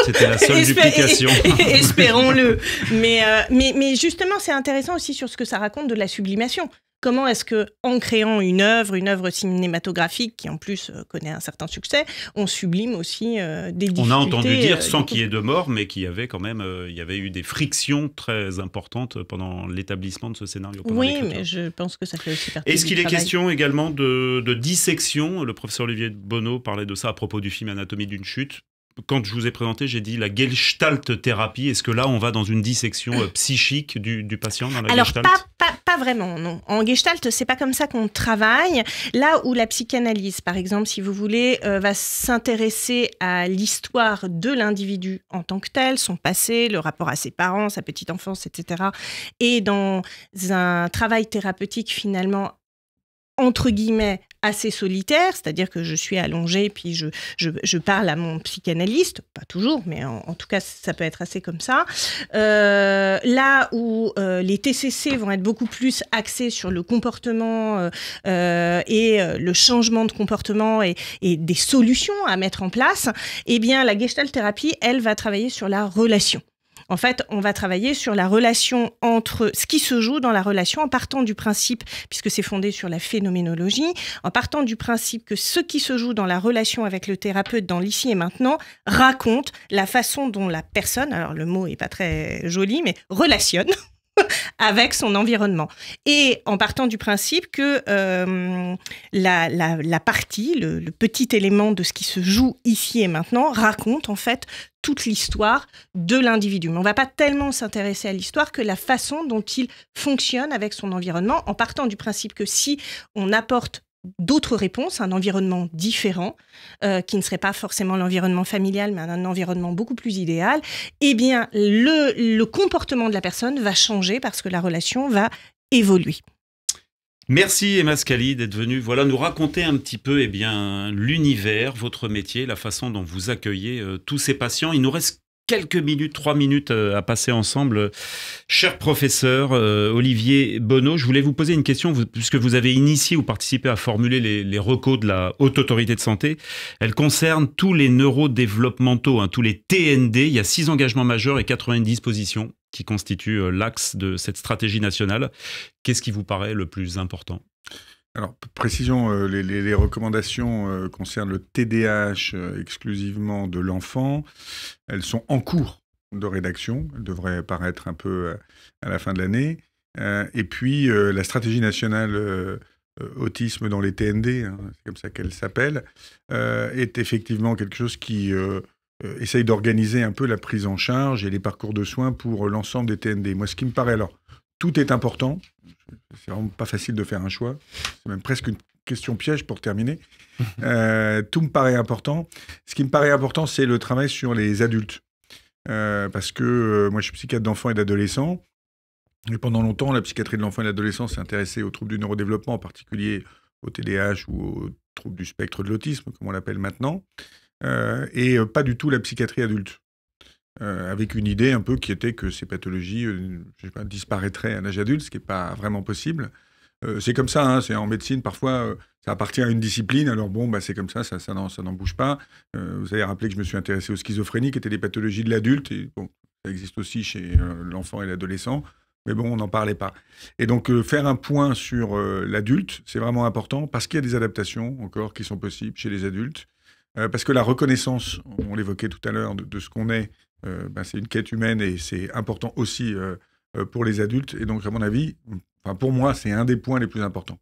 Speaker 3: C'était la seule duplication.
Speaker 6: Espérons-le. Mais justement, c'est intéressant aussi sur ce que ça raconte de la sublimation. Comment est-ce que, en créant une œuvre cinématographique qui en plus connaît un certain succès, on sublime aussi des difficultés.
Speaker 3: On a entendu dire, sans qu'il y ait de mort, mais qu'il y avait quand même, il y avait eu des frictions très importantes pendant l'établissement de ce scénario.
Speaker 6: Oui, mais je pense que ça fait aussi partie.
Speaker 3: Est-ce qu'il est question également de dissection? Le professeur Olivier Bonneau parlait de ça à propos du film Anatomie d'une chute. quand je vous ai présenté, j'ai dit la gestalt thérapie. Est-ce que là, on va dans une dissection psychique du patient dans la gestalt?
Speaker 6: Pas vraiment, non. En gestalt, c'est pas comme ça qu'on travaille. Là où la psychanalyse, par exemple, si vous voulez, va s'intéresser à l'histoire de l'individu en tant que tel, son passé, le rapport à ses parents, sa petite enfance, etc. Et dans un travail thérapeutique, finalement, entre guillemets, assez solitaire, c'est-à-dire que je suis allongée puis je parle à mon psychanalyste, pas toujours, mais en tout cas, ça peut être assez comme ça. Là où les TCC vont être beaucoup plus axés sur le comportement et le changement de comportement et des solutions à mettre en place, eh bien, la Gestalt thérapie, elle, va travailler sur la relation. En fait, on va travailler sur la relation entre ce qui se joue dans la relation en partant du principe, puisque c'est fondé sur la phénoménologie, en partant du principe que ce qui se joue dans la relation avec le thérapeute dans l'ici et maintenant raconte la façon dont la personne, alors le mot est pas très joli, mais relationne avec son environnement. Et en partant du principe que la partie, le petit élément de ce qui se joue ici et maintenant raconte en fait toute l'histoire de l'individu. Mais on ne va pas tellement s'intéresser à l'histoire que la façon dont il fonctionne avec son environnement, en partant du principe que si on apporte d'autres réponses, un environnement différent, qui ne serait pas forcément l'environnement familial, mais un environnement beaucoup plus idéal, eh bien, le comportement de la personne va changer parce que la relation va évoluer.
Speaker 3: Merci Emma Scali d'être venue nous raconter un petit peu l'univers, votre métier, la façon dont vous accueillez tous ces patients. Il nous reste quelques minutes, 3 minutes à passer ensemble. Cher professeur Olivier Bonneau, je voulais vous poser une question, puisque vous avez initié ou participé à formuler les recos de la Haute Autorité de Santé. Elle concerne tous les neurodéveloppementaux, tous les TND. Il y a 6 engagements majeurs et 90 dispositions qui constituent l'axe de cette stratégie nationale. Qu'est-ce qui vous paraît le plus important ?
Speaker 5: Alors, précision, les recommandations concernent le TDAH exclusivement de l'enfant. Elles sont en cours de rédaction. Elles devraient paraître un peu à la fin de l'année. Et puis, la stratégie nationale autisme dans les TND, c'est comme ça qu'elle s'appelle, est effectivement quelque chose qui essaye d'organiser un peu la prise en charge et les parcours de soins pour l'ensemble des TND. Moi, ce qui me paraît, alors, tout est important. C'est vraiment pas facile de faire un choix. C'est même presque une question piège pour terminer. Tout me paraît important. Ce qui me paraît important, c'est le travail sur les adultes. Parce que moi, je suis psychiatre d'enfants et d'adolescents. Et pendant longtemps, la psychiatrie de l'enfant et de l'adolescent s'est intéressée aux troubles du neurodéveloppement, en particulier au TDAH ou aux troubles du spectre de l'autisme, comme on l'appelle maintenant. Et pas du tout la psychiatrie adulte. Avec une idée un peu qui était que ces pathologies disparaîtraient à l'âge adulte, ce qui n'est pas vraiment possible. C'est comme ça, c'est en médecine, parfois, ça appartient à une discipline, alors bon, c'est comme ça n'en bouge pas. Vous avez rappelé que je me suis intéressé aux schizophrénies, qui étaient des pathologies de l'adulte, et bon, ça existe aussi chez l'enfant et l'adolescent, mais bon, on n'en parlait pas. Et donc, faire un point sur l'adulte, c'est vraiment important, parce qu'il y a des adaptations, encore, qui sont possibles chez les adultes, parce que la reconnaissance, on l'évoquait tout à l'heure, de ce qu'on est, c'est une quête humaine et c'est important aussi pour les adultes. Et donc, à mon avis, pour moi, c'est un des points les plus importants.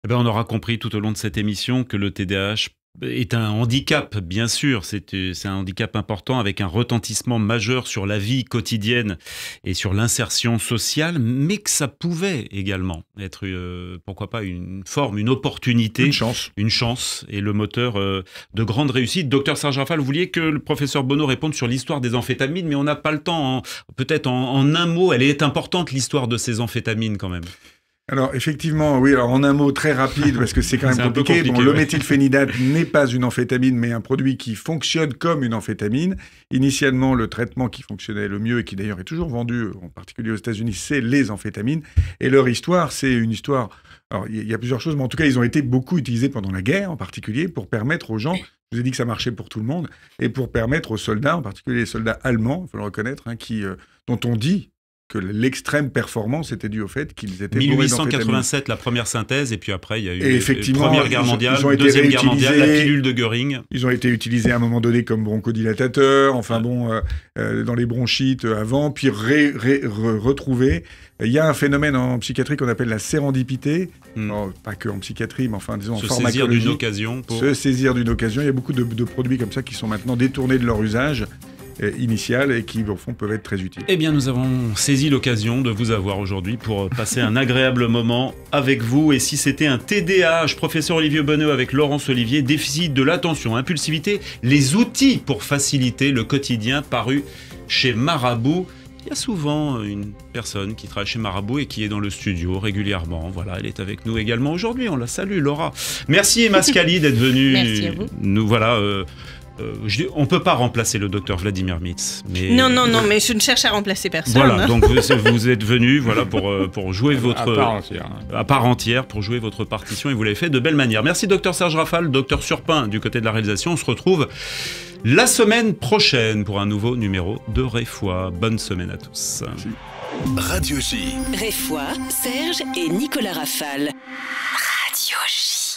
Speaker 3: On aura compris tout au long de cette émission que le TDAH est un handicap, bien sûr. C'est un handicap important avec un retentissement majeur sur la vie quotidienne et sur l'insertion sociale, mais que ça pouvait également être, pourquoi pas, une forme, une opportunité. Une chance et le moteur de grande réussite. Docteur Serge Rafal, vous vouliez que le professeur Bonneau réponde sur l'histoire des amphétamines, mais on n'a pas le temps. Peut-être en un mot, elle est importante, l'histoire de ces amphétamines quand même.
Speaker 5: Alors, effectivement, oui, alors en un mot très rapide, parce que c'est quand même compliqué. Bon, le méthylphénidate n'est pas une amphétamine, mais un produit qui fonctionne comme une amphétamine. Initialement, le traitement qui fonctionnait le mieux et qui d'ailleurs est toujours vendu, en particulier aux États-Unis, c'est les amphétamines. Et leur histoire, c'est une histoire... Alors, il y a plusieurs choses, mais en tout cas, ils ont été beaucoup utilisés pendant la guerre, en particulier, pour permettre aux gens... Je vous ai dit que ça marchait pour tout le monde, et pour permettre aux soldats, en particulier les soldats allemands, il faut le reconnaître, dont on dit... que l'extrême performance était due au fait qu'ils étaient bourrés d'amphétamine.
Speaker 3: 1887, la première synthèse, et puis après, il y a eu
Speaker 5: effectivement,
Speaker 3: la Première Guerre mondiale,
Speaker 5: ils ont été
Speaker 3: Deuxième Guerre mondiale, la
Speaker 5: réutilisés.
Speaker 3: pilule de Göring.
Speaker 5: Ils ont été utilisés à un moment donné comme bronchodilatateurs, enfin dans les bronchites avant, puis retrouvés. Il y a un phénomène en psychiatrie qu'on appelle la sérendipité, pas que en psychiatrie, mais enfin disons en pharmacologie.
Speaker 3: Se saisir d'une occasion.
Speaker 5: Se saisir d'une occasion. Il y a beaucoup de produits comme ça qui sont maintenant détournés de leur usage initial et qui, au fond, peuvent être très utiles.
Speaker 3: Eh bien, nous avons saisi l'occasion de vous avoir aujourd'hui pour passer un agréable moment avec vous. Et si c'était un TDAH, professeur Olivier Bonnot avec Laurence Olivier, déficit de l'attention, impulsivité, les outils pour faciliter le quotidien, paru chez Marabout. Il y a souvent une personne qui travaille chez Marabout et qui est dans le studio régulièrement. Voilà, elle est avec nous également aujourd'hui. On la salue, Laura. Merci Emma Scali d'être venue.
Speaker 6: Merci à vous.
Speaker 3: Nous voilà. On ne peut pas remplacer le docteur Vladimir Mitz. Mais...
Speaker 6: Non, mais je ne cherche à remplacer personne.
Speaker 3: Voilà, donc vous êtes venu pour jouer votre... À part entière, pour jouer votre partition, et vous l'avez fait de belle manière. Merci docteur Serge Rafal, docteur Surpin du côté de la réalisation. On se retrouve la semaine prochaine pour un nouveau numéro de Réfois. Bonne semaine à tous.
Speaker 5: Merci.
Speaker 1: Radio J.
Speaker 2: Réfois, Serge et Nicolas Rafal. Radio J.